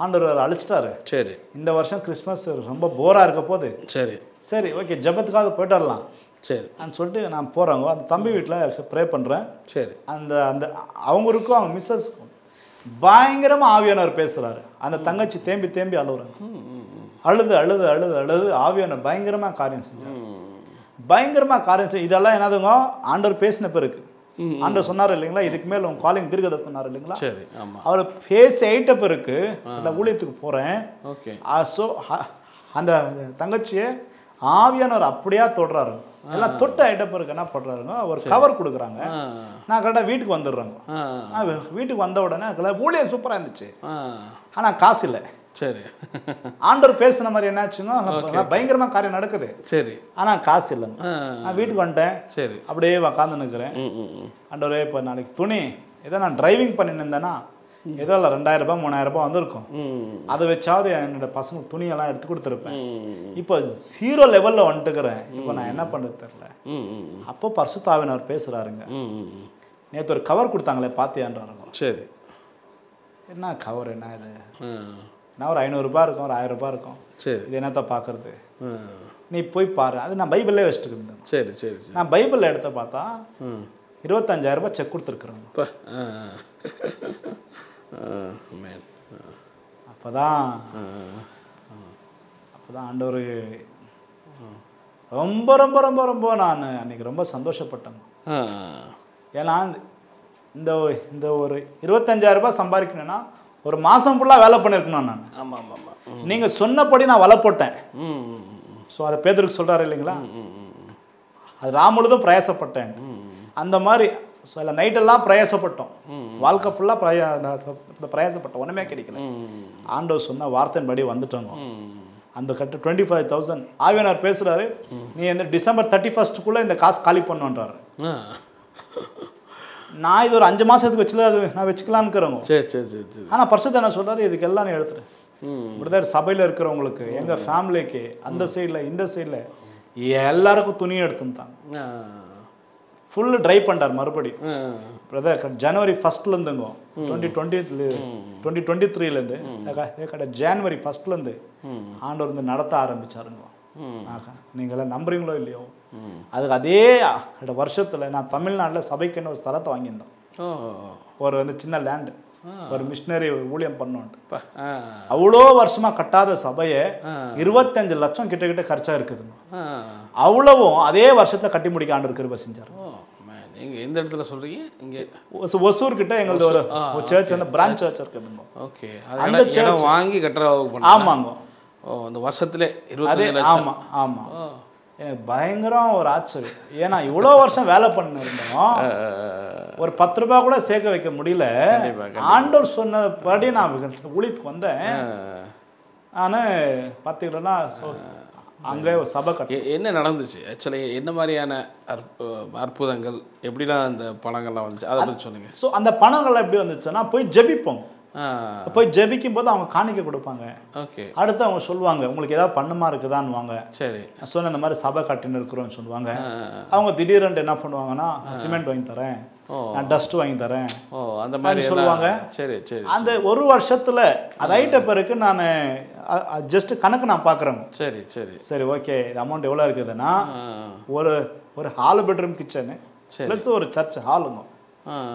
ஆண்டவர் அழிச்சிட்டாரு. சரி. இந்த வருஷம் கிறிஸ்மஸ் ரொம்ப போராக இருக்க போகுது. சரி சரி ஓகே ஜெபத்துக்காக போய்ட்டு வரலாம். சரி சொல்லிட்டு நான் போகிறாங்க. அந்த தம்பி வீட்டில் ப்ரே பண்ணுறேன். சரி. அந்த அந்த அவங்களுக்கும் அவங்க மிஸ்ஸஸ்க்கும் பயங்கரமாக ஆவியானவர் பேசுகிறாரு. அந்த தங்கச்சி தேம்பி தேம்பி அழுகுறாங்க. அழுது அழுது அழுது அழுது ஆவியானவர் பயங்கரமாக காரியம் செஞ்சாங்க. பயங்கரமாக காரியம் செஞ்சு இதெல்லாம் என்னதுங்க ஆண்டவர் பேசின பிறகு. ஆண்டவர் சொன்னார் இல்லைங்களா, இதுக்கு மேலே உங்க காலிங் தீர்க்கதரிசி சொன்னார் இல்லைங்களா. சரி. அவர் பேசி ஆயிட்ட பிறகு அந்த ஊழியத்துக்கு போகிறேன். ஓகே. ஸோ அந்த தங்கச்சியை ஆவியானவர் அப்படியா தொடுறாரு. எல்லாம் தொட்டு ஆகிட்ட பிறகு என்ன பண்ணுறாருங்க, ஒரு கவர் கொடுக்குறாங்க. நான் கரெக்டாக வீட்டுக்கு வந்துடுறாங்க. நான் வீட்டுக்கு வந்த உடனே ஊழியம் சூப்பராக இருந்துச்சு, ஆனால் காசு இல்லை. சரி. ஆண்டவர் பேசுன மாதிரி என்னாச்சுன்னா பயங்கரமாக காரியம் நடக்குது. சரி. ஆனால் காசு இல்லைங்க. நான் வீட்டுக்கு வந்துட்டேன். சரி. அப்படியே உக்காந்து நிற்கிறேன். ஆண்டவரே இப்போ நாளைக்கு துணி ஏதோ நான் டிரைவிங் பண்ணின்னு இருந்தேன்னா ஏதோ இல்லை ₹2000 ₹3000 வந்திருக்கும். அதை வச்சாவது என்னோட பசங்க துணியெல்லாம் எடுத்து கொடுத்துருப்பேன். இப்போ 0 லெவலில் வந்துட்டுக்கிறேன். இப்போ நான் என்ன பண்ணுறது தெரில. அப்போ பரிசுத்த ஆவியானவர் பேசுகிறாருங்க. நேற்று ஒரு கவர் கொடுத்தாங்களே பார்த்தியான்றாருங்க. சரி. என்ன கவர், என்ன இது, நான் ஒரு ₹500 இருக்கும், ஒரு ₹1000 இருக்கும். சரி. இது என்னத்த பார்க்கறது, நீ போய் பாரு. அது நான் பைபிளே வச்சுட்டு இருந்தேன். சரி சரி. நான் பைபிளில் எடுத்த பார்த்தா ₹25,000 செக் கொடுத்துருக்குறேன். அப்போதான் ஆண்டவர் ரொம்ப ரொம்ப ரொம்ப ரொம்ப நான் அன்னைக்கு ரொம்ப சந்தோஷப்பட்டேன். ஏன்னா இந்த இந்த ஒரு ₹25,000 சம்பாதிக்கணும்னா ஒரு மாதம் ஃபுல்லாக வேலை பண்ணியிருக்கணும் நான். ஆமாம் ஆமாம். நீங்கள் சொன்னபடி நான் வலை போட்டேன். ஸோ அதை பேதருக்கு சொல்கிறாரு இல்லைங்களா, அது ராமுழுதும் பிரயாசப்பட்டேன். அந்த மாதிரி சில நைட்டெல்லாம் பிரயாசப்பட்டோம், வாழ்க்கை ஃபுல்லாக பிரயாசப்பட்டோம், ஒன்றுமே கிடைக்கல. ஆண்டவர் சொன்ன வார்த்தையின்படி வந்துட்டோங்க. அந்த கட்டு 25,000 ஆவியானவர் பேசுகிறாரு, நீ இந்த டிசம்பர் 31 இந்த காசு காலி பண்ணுன்றாரு. நான் இது ஒரு 5 மாதத்துக்கு நான் வச்சுக்கலான்னுக்கிறோங்க. சரி சரி சரி. ஆனால் பரிசுத்த என்ன சொல்கிறாரு, இதுக்கெல்லாம் நீ எடுத்துட்டேன். இப்படிதான் சபையில் இருக்கிறவங்களுக்கு, எங்கள் ஃபேமிலிக்கு, அந்த சைடில் இந்த சைடில் எல்லாருக்கும் துணி எடுத்துட்டாங்க. ஃபுல்லு ட்ரை பண்ணிட்டார் மறுபடி. பிரதர் ஜனவரி 1 2023 ஜனவரி 1 ஆண்டவர் வந்து நடத்த ஆரம்பிச்சாருங்க. நீங்களாம் நம்புறீங்களோ இல்லையோ, அதுக்கு அதே வருஷத்தில் நான் தமிழ்நாட்டில் சபைக்குன்னு ஒரு ஸ்தலத்தை வாங்கியிருந்தேன். ஒரு வந்து சின்ன லேண்டு, ஒரு மிஷினரி ஊழியம் பண்ணோன்ட்டு. அவ்வளோ வருஷமாக கட்டாத சபையை 25 லட்சம் கிட்ட கர்ச்சா இருக்குதுங்க. அவ்வளவும் அதே வருஷத்தில் கட்டி முடிக்க ஆண்டவர் கிருபை செஞ்சார். நீங்கள் எந்த இடத்துல சொல்கிறீங்க? இங்கே ஒசூர் கிட்ட எங்களது ஒரு சர்ச், அந்த பிரான்ச் சர்ச் இருக்குதுங்க. ஓகே. அந்த சர்ச் வாங்கி கட்டுற. ஆமாங்க. ஓ, அந்த வருஷத்துல 25 லட்சம். ஆமாம் ஆமாம். எனக்கு பயங்கரம் ஒரு ஆச்சரியம். ஏன்னா இவ்வளோ வருஷம் வேலை பண்ணிருந்தோம், ஒரு ₹10 கூட சேர்க்க வைக்க முடியல. ஆண்டவர் சொன்னபடி நான் ஊழியத்துக்கு வந்தேன். ஆனால் பார்த்தீங்கன்னா அங்கே ஒரு சபை கட்ட என்ன நடந்துச்சு ஆக்சுவலி, என்ன மாதிரியான அற்புதங்கள், எப்படிலாம் அந்த பணங்கள்லாம் வந்துச்சு, அதை பற்றி சொல்லுங்கள். ஸோ அந்த பணங்கள்லாம் எப்படி வந்துச்சுன்னா, போய் ஜெபிப்போம். போய் ஜெபிக்கும் போது அவங்க காணிக்கை கொடுப்பாங்க. ஓகே. அடுத்து அவங்க சொல்லுவாங்க உங்களுக்கு ஏதாவது பண்ணுமா இருக்குதான்னுவாங்க. சரி. நான் சொன்ன இந்த மாதிரி சபை கட்டின்னு இருக்கிறோன்னு சொல்லுவாங்க. அவங்க திடீரென்று என்ன பண்ணுவாங்கன்னா சிமெண்ட் வாங்கி தரேன், நான் டஸ்ட் வாங்கி தரேன் அந்த மாதிரி சொல்லுவாங்க. சரி சரி. அந்த ஒரு வருஷத்துல அது ஆயிட்ட பிறகு நான் ஜஸ்ட் கணக்கு நான் பார்க்குறேன். சரி சரி சரி ஓகே இது அமௌண்ட் எவ்வளோ இருக்குதுன்னா ஒரு ஒரு ஹால் பெட்ரூம் கிச்சனு ப்ளஸ் ஒரு சர்ச் ஹாலுங்க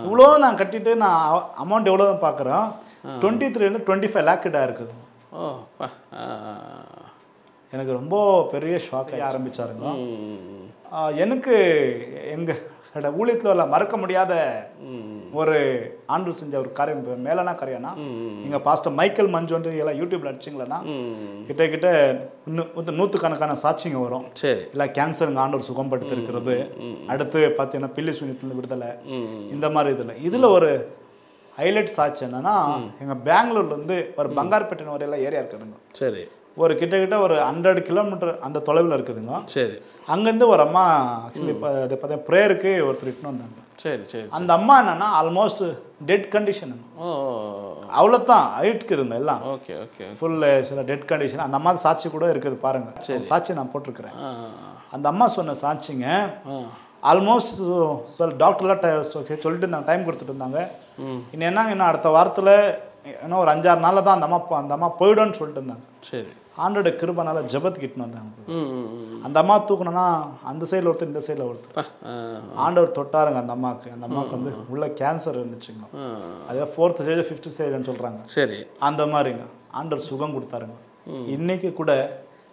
இவ்வளோ நான் கட்டிட்டு நான் அமௌண்ட் எவ்வளோ தான் பார்க்குறேன். 23 to 25 lakh கிட்ட இருக்குது. எனக்கு ரொம்ப பெரிய ஷாக் ஆரம்பிச்சாருங்க. எனக்கு எங்க ஊழியத்தில் மறக்க முடியாத ஒரு ஆண்டு செஞ்ச ஒரு காரியம் மேலான காரியம்னா எங்க பாஸ்டர் மைக்கேல் மஞ்சோன்று எல்லாம் யூடியூப்ல அடிச்சிங்களா கிட்ட நூற்றுக்கணக்கான சாட்சிங்க வரும். இல்லை கேன்சருங்க ஆண்டவர் சுகப்படுத்தி இருக்கிறது, அடுத்து பார்த்தீங்கன்னா பில்லி சூனியத்துல விடுதலை, இந்த மாதிரி இதுல ஒரு ஹைலைட் சாட்சி என்னன்னா எங்க பெங்களூர்ல இருந்து ஒரு பங்கார்பேட்டை ஒரு எல்லாம் ஏரியா இருக்குதுங்க. சரி. ஒரு கிட்ட ஒரு 100 kilometer அந்த தொலைவில் இருக்குதுங்க. சரி. அங்கேருந்து ஒரு அம்மா ஆக்சுவலி இப்போ அதை பார்த்தா ப்ரேயருக்கு ஒருத்தர் இட்டுன்னு வந்தாங்க. சரி சரி. அந்த அம்மா என்னன்னா ஆல்மோஸ்ட் டெட் கண்டிஷன். அவ்வளோதான் இருக்குதுங்க எல்லாம். Okay okay. ஃபுல் சில டெட் கண்டிஷன். அந்த அம்மா சாட்சி கூட இருக்குது பாருங்க. சாட்சி நான் போட்டிருக்கிறேன். அந்த அம்மா சொன்ன சாட்சிங்க ஆல்மோஸ்ட் டாக்டர்லாம் சொல்லிட்டு இருந்தாங்க, டைம் கொடுத்துட்டு இருந்தாங்க. இன்னும் என்னங்க இன்னும் அடுத்த வாரத்தில் இன்னும் ஒரு 5-6 நாளில் தான் அந்த அம்மா போயிடும்னு சொல்லிட்டு இருந்தாங்க. சரி. ஆண்டோட கிருபனால ஜபத்துக்கிட்டு வந்தாங்க. அந்த அம்மா தூக்கணும்னா அந்த சைடில் ஒருத்தர் இந்த சைடில் ஒருத்தர் ஆண்டவர் தொட்டாருங்க. அந்த அம்மாவுக்கு வந்து உள்ள கேன்சர் இருந்துச்சுங்க. அதே 4th stage 5th stage சொல்கிறாங்க. சரி. அந்த மாதிரிங்க ஆண்டவர் சுகம் கொடுத்தாருங்க. இன்னைக்கு கூட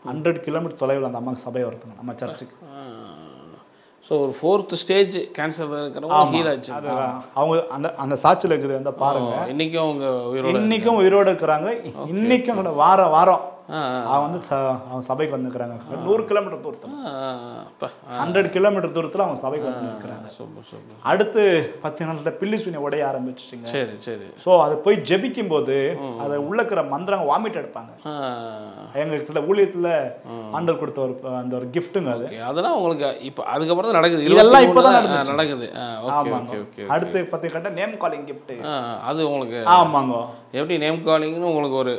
100 kilometer தொலைவில் அந்த அம்மாவுக்கு சபை வருதுங்க நம்ம சர்ச்சுக்கு. ஸோ ஒரு 4th stage கேன்சர் இருக்கிறவங்க ஹீல் ஆச்சு. அது அவங்க அந்த சாட்சியில் இருக்குது அந்த பாருங்க. இன்னைக்கும் உயிரோடு இருக்கிறாங்க. இன்னைக்கும் கூட வாரம் அவங்க வந்து அவங்க சபைக்கு வந்துக்கிறாங்க. 100 kilometer தூரத்தில் 100 kilometer தூரத்தில் அவங்க சபைக்கு வந்து இருக்கிறாங்க. அடுத்து 10 நாளில் பில்லி சூனியம் உடைய ஆரம்பிச்சுங்க. சரி சரி. ஸோ அதை போய் ஜெபிக்கும் போது அதை உள்ள இருக்கிற மந்திரங்க வாமிட் எடுப்பாங்க. எங்ககிட்ட ஊழியத்தில் ஆண்டவர் கொடுத்த அந்த ஒரு கிஃப்ட்டுங்க அது. அதெல்லாம் உங்களுக்கு இப்போ அதுக்கப்புறம் தான் நடக்குது. இதெல்லாம் இப்போ தான் நடக்குது. ஆமாம். அடுத்து 10 கட்ட நேம் காலிங் கிஃப்ட் அது உங்களுக்கு. ஆமாங்க. எப்படி நேம் காலிங்னு உங்களுக்கு ஒரு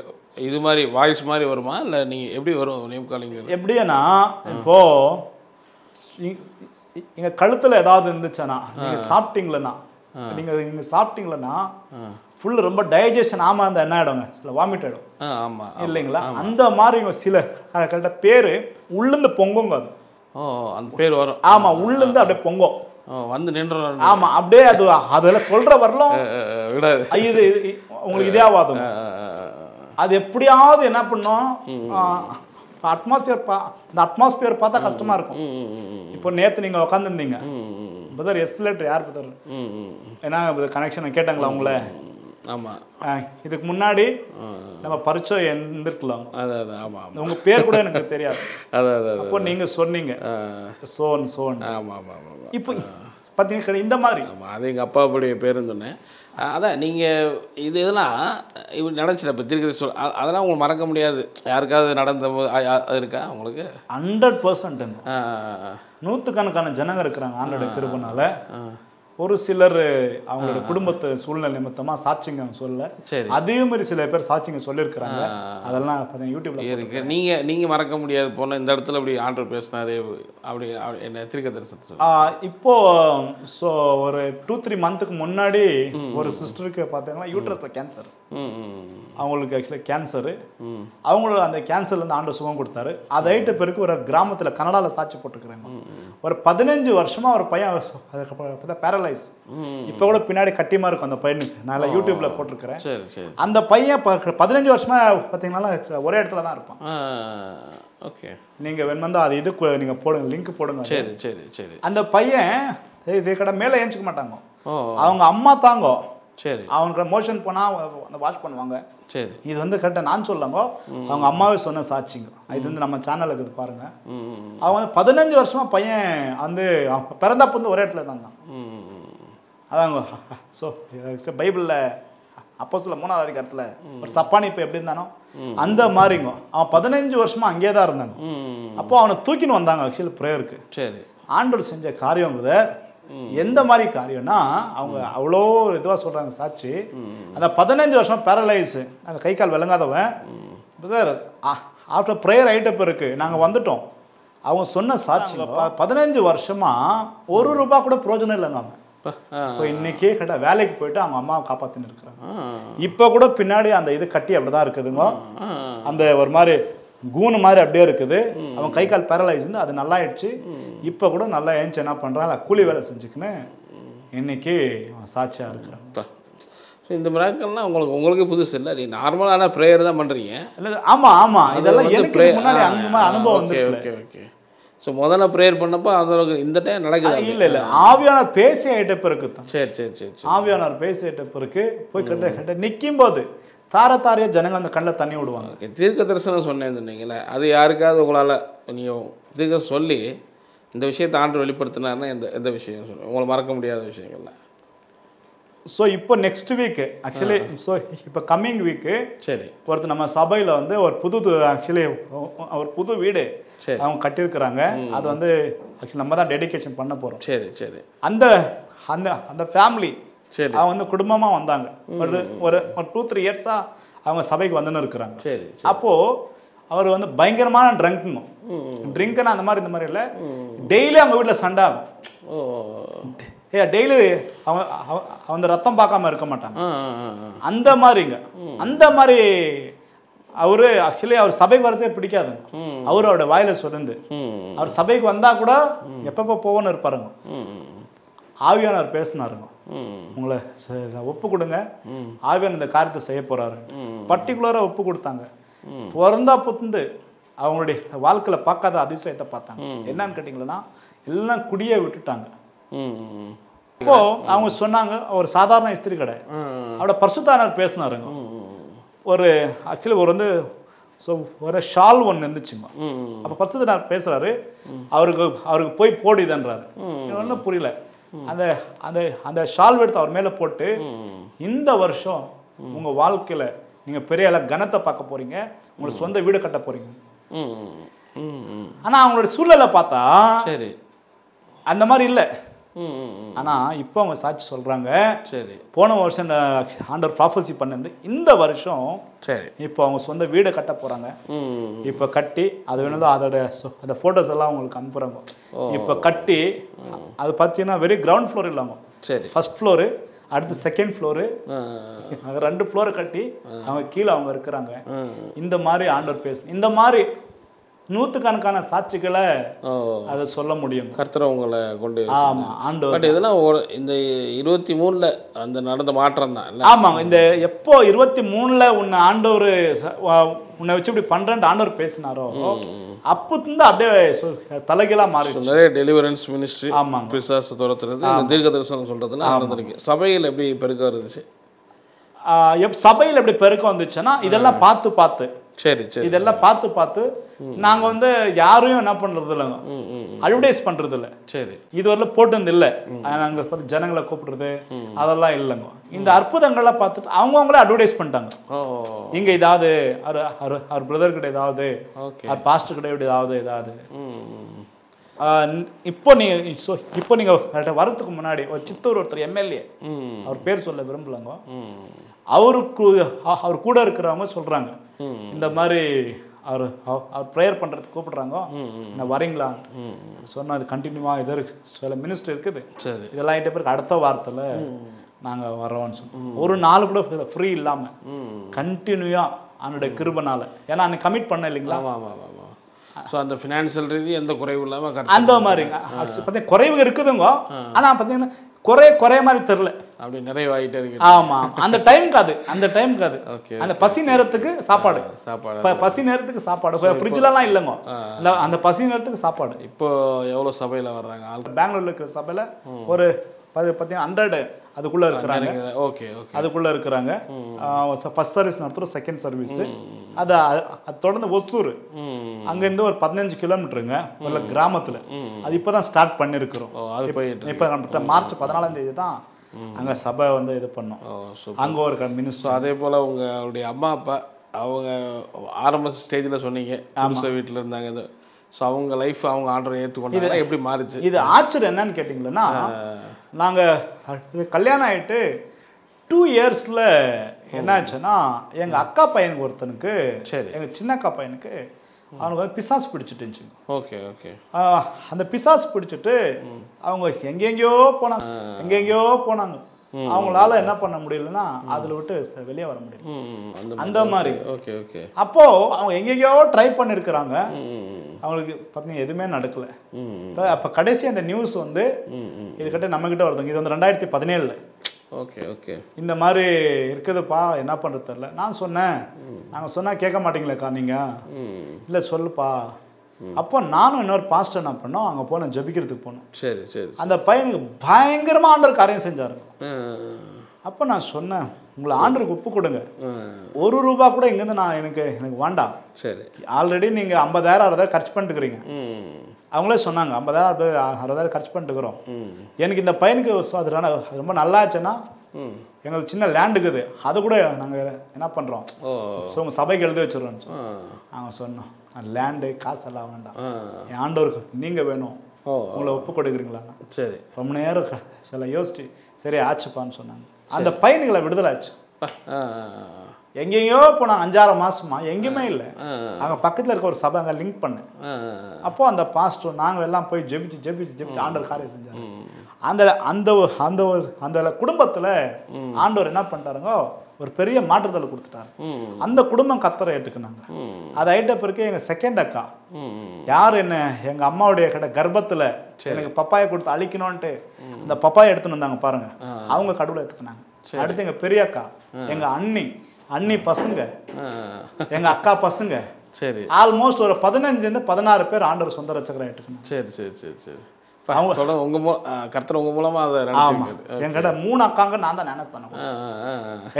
இது மாதிரி வாய்ஸ் மாதிரி வருமா இல்லை நீங்கள் எப்படி வரும் நேம் காலிங்? எப்படின்னா இப்போ எங்கள் கழுத்தில் ஏதாவது இருந்துச்சுன்னா நீங்கள் சாப்பிட்டீங்களா, நீங்கள் சாப்பிட்டீங்களா ஃபுல் ரொம்ப டைஜஷன் ஆமாம் இருந்தால் என்ன ஆகிடுங்க, சில வாமிட் ஆகிடும். ஆமாம் இல்லைங்களா? அந்த மாதிரி சில கரெக்டாக பேர் உள்ளேருந்து பொங்குங்க. அது அந்த பேர் வரும். ஆமாம், உள்ளேருந்து அப்படியே பொங்கும் வந்து நின்று. ஆமாம், அப்படியே அதெல்லாம் சொல்கிற வரலாம் விடாது. இது உங்களுக்கு இதே ஆகாதுங்க. அது எப்படியாவது என்ன பண்ணும், அட்மாஸ்பியர் பார்த்தா கஷ்டமா இருக்கும். இப்போ நேற்று நீங்க உட்காந்துருந்தீங்க பிரதர், எஸ்லேட்டர் யார் பிரதர், ஏன்னா கனெக்ஷன் கேட்டாங்களா உங்களை? ஆமா, இதுக்கு முன்னாடி நம்ம பரிச்சயம் இருந்திருக்கலாம். உங்க பேர் கூட எனக்கு தெரியாது. அப்போ நீங்க சொன்னீங்க சோன். இப்போ பார்த்தீங்கன்னா இந்த மாதிரி அது எங்கள் அப்பாவுடைய பேருன்னு சொன்னேன். அதான் நீங்கள் இதெல்லாம் இப்படி நடந்துச்சு. இப்போ திருக்கி சொல் அதெல்லாம் உங்களுக்கு மறக்க முடியாது. யாருக்காவது நடந்த அது இருக்கா உங்களுக்கு? 100%. 100கணக்கான ஜனங்க இருக்கிறாங்க ஆண்டோட கிருபைனால. ஒரு சிலர் அவங்களோட குடும்பத்தை சூழ்நிலை நிமித்தமா சாட்சிங்க சொல்ல, அதே மாதிரி சில பேர் சாட்சிங்க சொல்லியிருக்கிறாங்க. அதெல்லாம் பார்த்தீங்கன்னா யூடியூப்ல இருக்கு. நீங்க மறக்க முடியாது போன இந்த இடத்துல அப்படி ஆண்டவர் பேசினாரு அப்படி என்ன திருக்க தரிசனத்தில். இப்போ ஸோ ஒரு 2-3 மந்த்துக்கு முன்னாடி ஒரு சிஸ்டருக்கு பார்த்தீங்கன்னா யூட்ரஸ்ல கேன்சர். அவங்களுக்கு ஆக்சுவலாக கேன்சரு. அவங்களோட அந்த கேன்சர்லேருந்து ஆண்டவர் சுகம் கொடுத்தாரு. அதை ஆயிட்ட பிறகு ஒரு கிராமத்தில் கனடாவில் சாட்சி போட்டுருக்குறாங்க. ஒரு 15 வருஷமா ஒரு பையன் பேரலைஸ். இப்போ கூட பின்னாடி கட்டிமா இருக்கும் அந்த பையனுக்கு. நான் யூடியூப்ல போட்டிருக்கிறேன். அந்த பையன் 15 வருஷமா பார்த்தீங்கன்னா ஒரே இடத்துல தான் இருப்பான். ஓகே, நீங்க வேணுமா அது இது நீங்க போடுங்க, லிங்க் போடுங்க. சரி சரி சரி. அந்த பையன் இது கடை மேலே ஏஞ்சிக்க மாட்டாங்க. அவங்க அம்மா தாங்க. சரி. அவங்க மோஷன் போனா வாஷ் பண்ணுவாங்க. சரி. இது வந்து கரெக்டாக நான் சொல்லாங்க, அவங்க அம்மாவே சொன்ன சாட்சிங்க. இது வந்து நம்ம சேனலுக்கு இது பாருங்க. அவங்க வந்து 15 வருஷமா பையன் வந்து பிறந்தப்ப வந்து ஒரே இடத்துல தான். அதாங்க. ஸோ பைபிளில் அப்போஸ்தலர் 3ஆவது அதிகாரத்தில் ஒரு சப்பானி இப்போ எப்படி இருந்தானோ அந்த மாதிரிங்க அவன் 15 வருஷமா அங்கேயே தான் இருந்தாங்க. அப்போ அவனை தூக்கின்னு வந்தாங்க ஆக்சுவலி ப்ரேயருக்கு. சரி. ஆண்டவர் செஞ்ச காரியங்கிறத எந்த மாதிரி காரியம்னா அவங்க அவ்வளோ இதுவாக சொல்கிறாங்க சாட்சி. அந்த 15 வருஷம் பேரலைஸ், அந்த கை கால் விளங்காதவன் பிரதர் ஆஃப்டர் ப்ரேயர் ஆகிட்ட பிறகு நாங்கள் வந்துட்டோம். அவங்க சொன்ன சாட்சி 15 வருஷமாக ₹1 கூட பிரயோஜனம் இல்லைங்க. அவன் இப்போ இன்னைக்கே கேட்டா வேலைக்கு போயிட்டு அவங்க அம்மாவை காப்பாற்றின்னு இருக்கிறாங்க. இப்போ கூட பின்னாடி அந்த இது கட்டி அப்படிதான் இருக்குதுங்க. அந்த ஒரு மாதிரி கூணு மாதிரி அப்படியே இருக்குது. அவன் கை கால் பேரலைஸ் இருந்து அது நல்லா ஆயிடுச்சு. இப்போ கூட நல்லா ஏஞ்சி என்ன பண்ணுறான், கூலி வேலை செஞ்சுக்கின்னு இன்னைக்கு சாட்சியா இருக்கிறான். இந்த மிராக்கள்லாம் உங்களுக்கு புதுசு இல்லை, நீ நார்மலான ப்ரேயர் தான் பண்ணுறீங்க. இல்லை ஆமாம் ஆமாம், இதெல்லாம் எனக்கு முன்னாடி அனுபவம் வந்து. Okay okay. ஸோ முதல்ல ப்ரேயர் பண்ணப்போ அதோட இந்த டைம் நடக்குது. இல்லை இல்லை, ஆவியானவர் பேசி ஆகிட்ட பிறகு தான். சரி சரி சரி சரி. ஆவியானவர் பேசி ஆகிட்ட பிறகு போய் கட்ட நிற்கும் போது தாரத்தாரியா ஜனங்க அந்த கண்ணில் தண்ணி விடுவாங்க. தீர்க்க தரிசனம் சொன்னேன் சொன்னீங்களே, அது யாருக்காவது உங்களால் நீங்கள் தீர்க்க சொல்லி இந்த விஷயத்தை ஆண்டு வெளிப்படுத்தினாருன்னா எந்த விஷயம் சொல்லுங்கள், உங்களை மறக்க முடியாத விஷயங்கள்ல? ஸோ இப்போ நெக்ஸ்ட் வீக்கு ஆக்சுவலி, ஸோ இப்போ கம்மிங் வீக்கு சரி ஒருத்தர் நம்ம சபையில் வந்து ஒரு ஆக்சுவலி ஒரு புது வீடு அவங்க கட்டியிருக்கிறாங்க. அது வந்து ஆக்சுவலி நம்ம தான் டெடிகேஷன் பண்ண போகிறோம். சரி சரி. அந்த அந்த அந்த ஃபேமிலி சரி அவங்க வந்து குடும்பமாக வந்தாங்க. ஒரு 2-3 இயர்ஸாக அவங்க சபைக்கு வந்துன்னு இருக்கிறாங்க. சரி. அப்போது அவர் வந்து பயங்கரமான ட்ரங்க்குங்க. ட்ரிங்க்னா அந்த மாதிரி இந்த மாதிரி இல்லை, டெய்லி அவங்க வீட்டில் சண்டை ஆகும். டெய்லி அவங்க ரத்தம் பார்க்காம இருக்க மாட்டாங்க. அந்த மாதிரிங்க, அந்த மாதிரி அவரு ஆக்சுவலி அவர் சபைக்கு வரதே பிடிக்காதுங்க. அவரோட வாயில சொல்லுந்து அவர் சபைக்கு வந்தா கூட எப்பப்போ போவோன்னு இருப்பாருங்க. ஆவியானவர் பேசினாருங்க, உங்களை ஒப்பு கொடுங்க, ஆவியான இந்த காரியத்தை செய்ய போறாரு. பர்டிகுலரா ஒப்பு கொடுத்தாங்க. பிறந்தா புந்து அவங்களுடைய வாழ்க்கையில பார்க்காத அதிசயத்தை பார்த்தாங்க. என்னன்னு கேட்டீங்கன்னா எல்லாம் குடியே விட்டுட்டாங்க. இப்போ அவங்க சொன்னாங்க ஒரு சாதாரண இஸ்திரி கடை, அவரோட பரிசுத்தானவர் பேசினாருங்க. ஒரு ஆக்சுவலி ஒரு வந்து ஒரு ஷால் ஒன்று இருந்துச்சுங்க. அப்போ பரிசுத்தானவர் பேசுறாரு, அவருக்கு போய் போடுதுன்றாரு. ஒன்றும் புரியல. அந்த அந்த அந்த ஷால் எடுத்து அவர் மேலே போட்டு, இந்த வருஷம் உங்க வாழ்க்கையில நீங்க பெரிய கனத்தை பார்க்க போறீங்க, உங்களுக்கு சொந்த வீடு கட்ட போறீங்க. ஆனா அவங்களோட சூழ்நிலை பார்த்தா சரி அந்த மாதிரி இல்லை. ஆனா இப்போ அவங்க சாட்சி சொல்றாங்க, சரி போன வருஷம் ஆண்டவர் ப்ராஃபஸி பண்ணது, இந்த வருஷம் சரி இப்போ அவங்க சொந்த வீடு கட்ட போறாங்க. இப்போ கட்டி அது வேணும் அதோட அந்த போட்டோஸ் எல்லாம் அவங்களுக்கு அனுப்புறாங்க. இப்போ கட்டி அது பார்த்தீங்கன்னா வெறும் கிரவுண்ட் ஃப்ளோர் இல்லாம சரி ஃபர்ஸ்ட் ஃப்ளோரு, அடுத்து செகண்ட் ஃப்ளோரு, 2 ஃப்ளோர் கட்டி அவங்க கீழே அவங்க இருக்கிறாங்க. இந்த மாதிரி ஆண்டவர் பேசு, இந்த மாதிரி 100கணக்கான சாட்சிகளை அதை சொல்ல முடியும். கர்த்தர் உங்களை கொண்டு. ஆமா ஆண்டவர். பட் இதெல்லாம் இந்த 23ல அந்த நடந்த மாற்றம் தான். ஆமாங்க, இந்த எப்போ 23ல உன்னை ஆண்டவர் உன்னை வச்சு இப்படி பண்றேன் ஆண்டவர் பேசினாரோ அப்போந்து அப்படியே தலைகீழா மாறி நிறைய டெலிவரன்ஸ் மினிஸ்ட்ரி. ஆமாங்க, பிசாசு துரத்துறது, தீர்க்க தரிசனம் சொல்றதுல நடந்திருக்கு. சபையில் எப்படி பெருக்கம் இருந்துச்சு? சபையில் எப்படி பெருக்கம் வந்துச்சுன்னா இதெல்லாம் பார்த்து சரி சரி இதெல்லாம் பார்த்து நாங்க வந்து யாரையும் என்ன பண்றது இல்லைங்க, அட்வர்டைஸ் பண்றது இல்லை. சரி இதுவரை போட்டு இல்லை, நாங்க ஜனங்களை கூப்பிடுறது அதெல்லாம் இல்லைங்க. இந்த அற்புதங்கள்லாம் பார்த்துட்டு அவங்கவுங்களே அட்வர்டைஸ் பண்ணிட்டாங்க. இங்க ஏதாவது அவர் பிரதர் கிட்ட ஏதாவது, அவர் பாஸ்டர் கிட்ட ஏதாவது. இப்போ நீங்க வரதுக்கு முன்னாடி ஒரு சித்தூர் ஒருத்தர் எம்எல்ஏ, அவர் பேர் சொல்ல விரும்பலங்க, அவர் கூட இருக்கிறவங்க சொல்றாங்க இந்த மாதிரி அவர் ப்ரேயர் பண்றதுக்கு கூப்பிடுறாங்க, நான் வரீங்களா சொன்னா அது கண்டினியூவா இது சில மினிஸ்டர் இருக்குது, இதெல்லாம் ஆகிட்ட பிறகு அடுத்த வாரத்தில் நாங்க வரோம்னு சொன்னோம். ஒரு நாள் கூட ஃப்ரீ இல்லாம கண்டினியூவா அவனுடைய கிருபனால, ஏன்னா அன்னைக்கு கமிட் பண்ண இல்லைங்களா. ஸோ அந்த ஃபினான்ஷியல் ரீதி எந்த குறைவு இல்லாமல் அந்த மாதிரிங்க பார்த்தீங்கன்னா குறைவு இருக்குதுங்க. ஆனால் பார்த்தீங்கன்னா குறைய மாதிரி தெரியல, அப்படி நிறைவாயிட்டே இருக்கு. ஆமா அந்த டைம்க்கு அது அந்த பசி நேரத்துக்கு சாப்பாடு, பசி நேரத்துக்கு சாப்பாடு, ஃப்ரிட்ஜ்லாம் இல்லைங்க, அந்த பசி நேரத்துக்கு சாப்பாடு. இப்போ எவ்வளோ சபையில் வர்றாங்க? பெங்களூர்ல இருக்கிற சபையில் ஒரு பார்த்தீங்கன்னா 100 அதுக்குள்ள இருக்கிறாங்க. ஓகே அதுக்குள்ள இருக்கிறாங்க. ஃபர்ஸ்ட் சர்வீஸ் நடத்துகிறோம், செகண்ட் சர்வீஸ் அது தொடர்ந்து ஒசூர் அங்கேருந்து ஒரு 15 கிலோமீட்டருங்க ஒரு கிராமத்தில். அது இப்போதான் ஸ்டார்ட் பண்ணியிருக்கிறோம். இப்போ நம்ம மார்ச் 14ஆம் தேதி தான் அங்கே சபை வந்து இது பண்ணோம். அங்கே ஒரு மினிஸ்டர். அதே போல் உங்களுடைய அம்மா அப்பா அவங்க ஆரம்ப ஸ்டேஜில் சொன்னீங்க வீட்டில் இருந்தாங்க, ஸோ அவங்க லைஃப் அவங்க ஆர்டரை ஏற்றுக்கொண்டு எப்படி மாறிச்சு? இது ஆச்சரியம் என்னன்னு கேட்டிங்களா, நாங்கள் கல்யாணம் ஆகிட்டு 2 இயர்ஸில் என்ன ஆச்சுன்னா எங்கள் அக்கா பையனுக்கு ஒருத்தனுக்கு, சரி எங்கள் சின்ன அக்கா பையனுக்கு அவனுக்கு வந்து பிசாசு பிடிச்சிட்டு இருந்துச்சு. Okay okay. அந்த பிசாசு பிடிச்சிட்டு அவங்க எங்கெங்கேயோ போனாங்க. அவங்களால என்ன பண்ண முடியலன்னா அதில் விட்டு வெளியே வர முடியல. அந்த மாதிரி. Okay okay. அப்போ அவங்க எங்கெங்கேயோ ட்ரை பண்ணிருக்கிறாங்க, அவங்களுக்கு பார்த்தீங்கன்னா எதுவுமே நடக்கல. அப்போ கடைசி அந்த நியூஸ் வந்து இதுக்கிட்ட நம்ம கிட்ட வருதுங்க. இது வந்து 2017. Okay okay. இந்த மாதிரி இருக்குதுப்பா, என்ன பண்ணுறது தெரியல. நான் சொன்னேன், நாங்கள் சொன்னால் கேட்க மாட்டீங்களேக்கா நீங்கள்? இல்லை சொல்லுப்பா. அப்போ நானும் இன்னொரு பாஸ்டர் என்ன பண்ணோம், அங்கே போனோம், ஜபிக்கிறதுக்கு போனோம். சரி சரி. அந்த பையனுக்கு பயங்கரமாக ஆண்டவர் காரியம் செஞ்சாரு. அப்போ நான் சொன்னேன், உங்களை ஆண்டருக்கு ஒப்பு கொடுங்க, 1 ரூபா கூட இங்கேருந்து எனக்கு வேண்டாம். சரி, ஆல்ரெடி நீங்கள் 50,000 60,000 கர்ச் பண்ணிட்டுக்கிறீங்க. அவங்களே சொன்னாங்க 50,000 60,000 கர்ச் பண்ணிட்டுக்கிறோம். எனக்கு இந்த பையனுக்கு அது ரொம்ப நல்லா ஆச்சுன்னா எங்களுக்கு சின்ன லேண்ட் இருக்குது, அதை கூட நாங்கள் என்ன பண்ணுறோம், ஸோ உங்கள் சபைக்கு எழுதி வச்சுருவோம். அவங்க சொன்னோம், லேண்டு காசெல்லாம் வேண்டாம், என் ஆண்டவருக்கு நீங்கள் வேணும், உங்களை ஒப்பு கொடுக்குறீங்களா? சரி. ரொம்ப நேரம் சில யோசிச்சு சரி ஆச்சுப்பான்னு சொன்னாங்க. அந்த பையனுங்களை விடுதலை ஆச்சு. எங்கெங்கயோ போனாங்க 5-6 மாசமா, எங்கேயுமே இல்லை. அங்கே பக்கத்தில் இருக்க ஒரு சபை அங்கே லிங்க் பண்ணேன். அப்போ அந்த பாஸ்டர் நாங்கள் எல்லாம் போய் ஜெபிச்சு ஆண்டவர் காரியம் செஞ்சாங்க. அந்த அந்த அந்த அந்த குடும்பத்தில் ஆண்டவர் என்ன பண்ணிட்டாருங்க, ஒரு பெரிய மாற்றுதலை கொடுத்துட்டாரு. அந்த குடும்பம் கர்த்தரை ஏற்றுக்குனாங்க. அது ஆயிட்ட பிறகு எங்கள் செகண்ட் அக்கா யார் என்ன எங்கள் அம்மாவுடைய கர்ப்பத்தில் எனக்கு பப்பாயை கொடுத்து அழிக்கணும்ன்ட்டு அந்த பப்பாயை எடுத்துன்னு வந்தாங்க பாருங்க, அவங்க கடவுளை ஏற்றுக்குனாங்க. அடுத்து எங்கள் பெரிய அக்கா, எங்கள் அண்ணி பசங்க, எங்க அக்கா பசங்க, சரி ஆல்மோஸ்ட் ஒரு 15-16 பேர் ஆண்டவர் சொந்த ரட்சகரை ஏற்றுக்கணும். சரி சரி சரி சரி. அவங்க உங்க கர்த்தர் உங்க மூலமா அதை என்கிட்ட 3 அக்காங்க நான் தான் ஞானஸ்தானம்.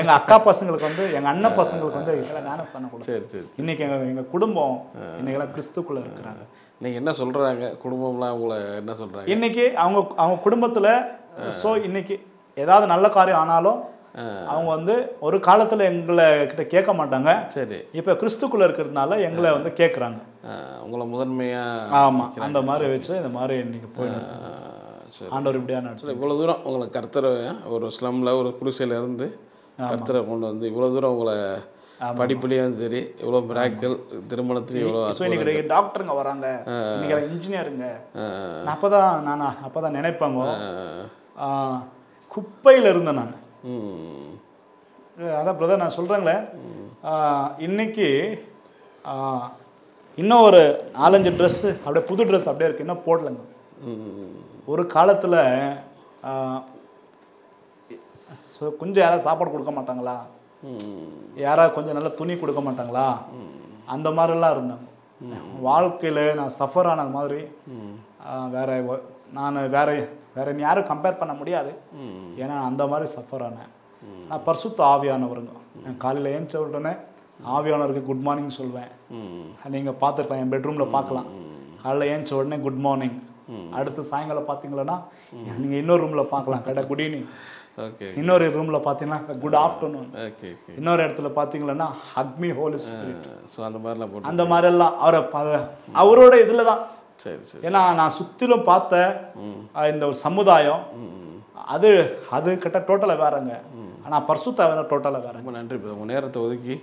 எங்க அக்கா பசங்களுக்கு வந்து எங்க அண்ணன் பசங்களுக்கு வந்து ஞானஸ்தானம் கொடுக்கும். சரி சரி. இன்னைக்கு எங்க குடும்பம் இன்னைக்கு கிறிஸ்துக்குள்ள இருக்கிறாங்க. நீங்க என்ன சொல்றாங்க, குடும்பம்லாம் உங்களை என்ன சொல்றாங்க இன்னைக்கு? அவங்க குடும்பத்துல இன்னைக்கு ஏதாவது நல்ல காரியம் ஆனாலும் அவங்க வந்து ஒரு காலத்துல எங்களை கிட்ட கேட்க மாட்டாங்க. சரி. இப்ப கிறிஸ்துக்குள்ள இருக்கிறதுனால எங்களை வந்து கேட்கறாங்க, உங்களை முதன்மையா. ஆமா, அந்த மாதிரி வச்சு இந்த மாதிரி இன்னைக்கு போயிடும். ஆண்டவர் இப்படியா நடத்து. இவ்வளவு தூரம் உங்களை கர்த்தரை ஒரு ஸ்லம்ல ஒரு குடிசையில இருந்து கர்த்தரை கொண்டு வந்து இவ்வளவு தூரம் உங்களை படிப்புலையும் சரி இவ்வளவு மிராக்கிள், திருமணத்திலையும் இவ்வளவு. இன்னைக்கு டாக்டருங்க வராங்க, இன்னைக்கு இன்ஜினியருங்க. அப்பதான் நினைப்பாங்க குப்பையில இருந்தேன் நான். அதான் பிரதர் நான் சொல்கிறேங்களே, இன்னைக்கு இன்னும் ஒரு 4-5 ட்ரெஸ்ஸு அப்படியே புது ட்ரெஸ் அப்படியே இருக்குது, இன்னும் போடலைங்க. ஒரு காலத்தில் கொஞ்சம் யாராவது சாப்பாடு கொடுக்க மாட்டாங்களா, யாராவது கொஞ்சம் நல்லா துணி கொடுக்க மாட்டாங்களா, அந்த மாதிரிலாம் இருந்தாங்க. வாழ்க்கையில் நான் சஃபர் ஆனது மாதிரி வேற யாரும் கம்பேர் பண்ண முடியாது. ஏன்னா அந்த மாதிரி சஃபர் ஆனேன். நான் பரிசுத்த ஆவியானவருங்க. நான் காலையில் ஏஞ்ச உடனே ஆவியானவருக்கு குட் மார்னிங் சொல்வேன். நீங்கள் பார்த்துருக்கலாம், என் பெட்ரூமில் பார்க்கலாம். காலையில் ஏஞ்ச உடனே குட் மார்னிங். அடுத்து சாயங்காலம் பார்த்தீங்களன்னா நீங்கள் இன்னொரு ரூமில் பார்க்கலாம், குட் ஈவினிங். இன்னொரு ரூமில் பார்த்தீங்கன்னா குட் ஆஃப்டர்நூன். இன்னொரு இடத்துல பார்த்தீங்கன்னா ஹக்மி ஹோலி ஸ்பிரிட். அந்த மாதிரிலாம் அவரோட இதில் தான். ஏன்னா நான் சுத்திலும் பார்த்த இந்த ஒரு சமுதாயம் அது கிட்ட டோட்டலா வேறங்க. ஆனா பரிசுத்த டோட்டலா வேற. ரொம்ப நன்றி. உங்க நேரத்தை ஒதுக்கி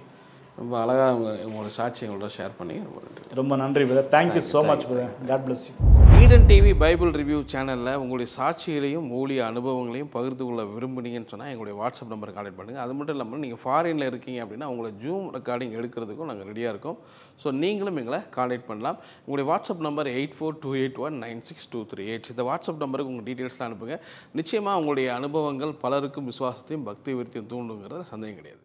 ரொம்ப அழகா உங்களோட சாட்சி எங்களோட ஷேர் பண்ணி ரொம்ப நன்றி. ரொம்ப நன்றி brother. Thank you so much brother. God bless you. Eden TV Bible review சேனலில் உங்களுடைய சாட்சிகளையும் ஊழிய அனுபவங்களையும் பகிர்ந்து கொள்ள விரும்புனீங்கன்னு சொன்னால் எங்களுடைய வாட்ஸ்அப் நம்பரை கான்டெக்ட் பண்ணுங்கள். அது மட்டும் இல்லாமல் நீங்கள் ஃபாரினில் இருக்கீங்க அப்படின்னா உங்களை ஜூம் ரெக்கார்டிங் எடுக்கிறதுக்கும் நாங்கள் ரெடியாக இருக்கோம். ஸோ நீங்களும் எங்களை கான்டெக்ட் பண்ணலாம். உங்களுடைய வாட்ஸ்அப் நம்பர் 8428196238. இந்த வாட்ஸ்அப் நம்பருக்கு உங்கள் டீட்டெயில்ஸ்லாம் அனுப்புங்க. நிச்சயமாக உங்களுடைய அனுபவங்கள் பலருக்கும் விசுவாசத்தையும் பக்தி விருத்தியும் தூண்டுங்கிறத சந்தேகம் கிடையாது.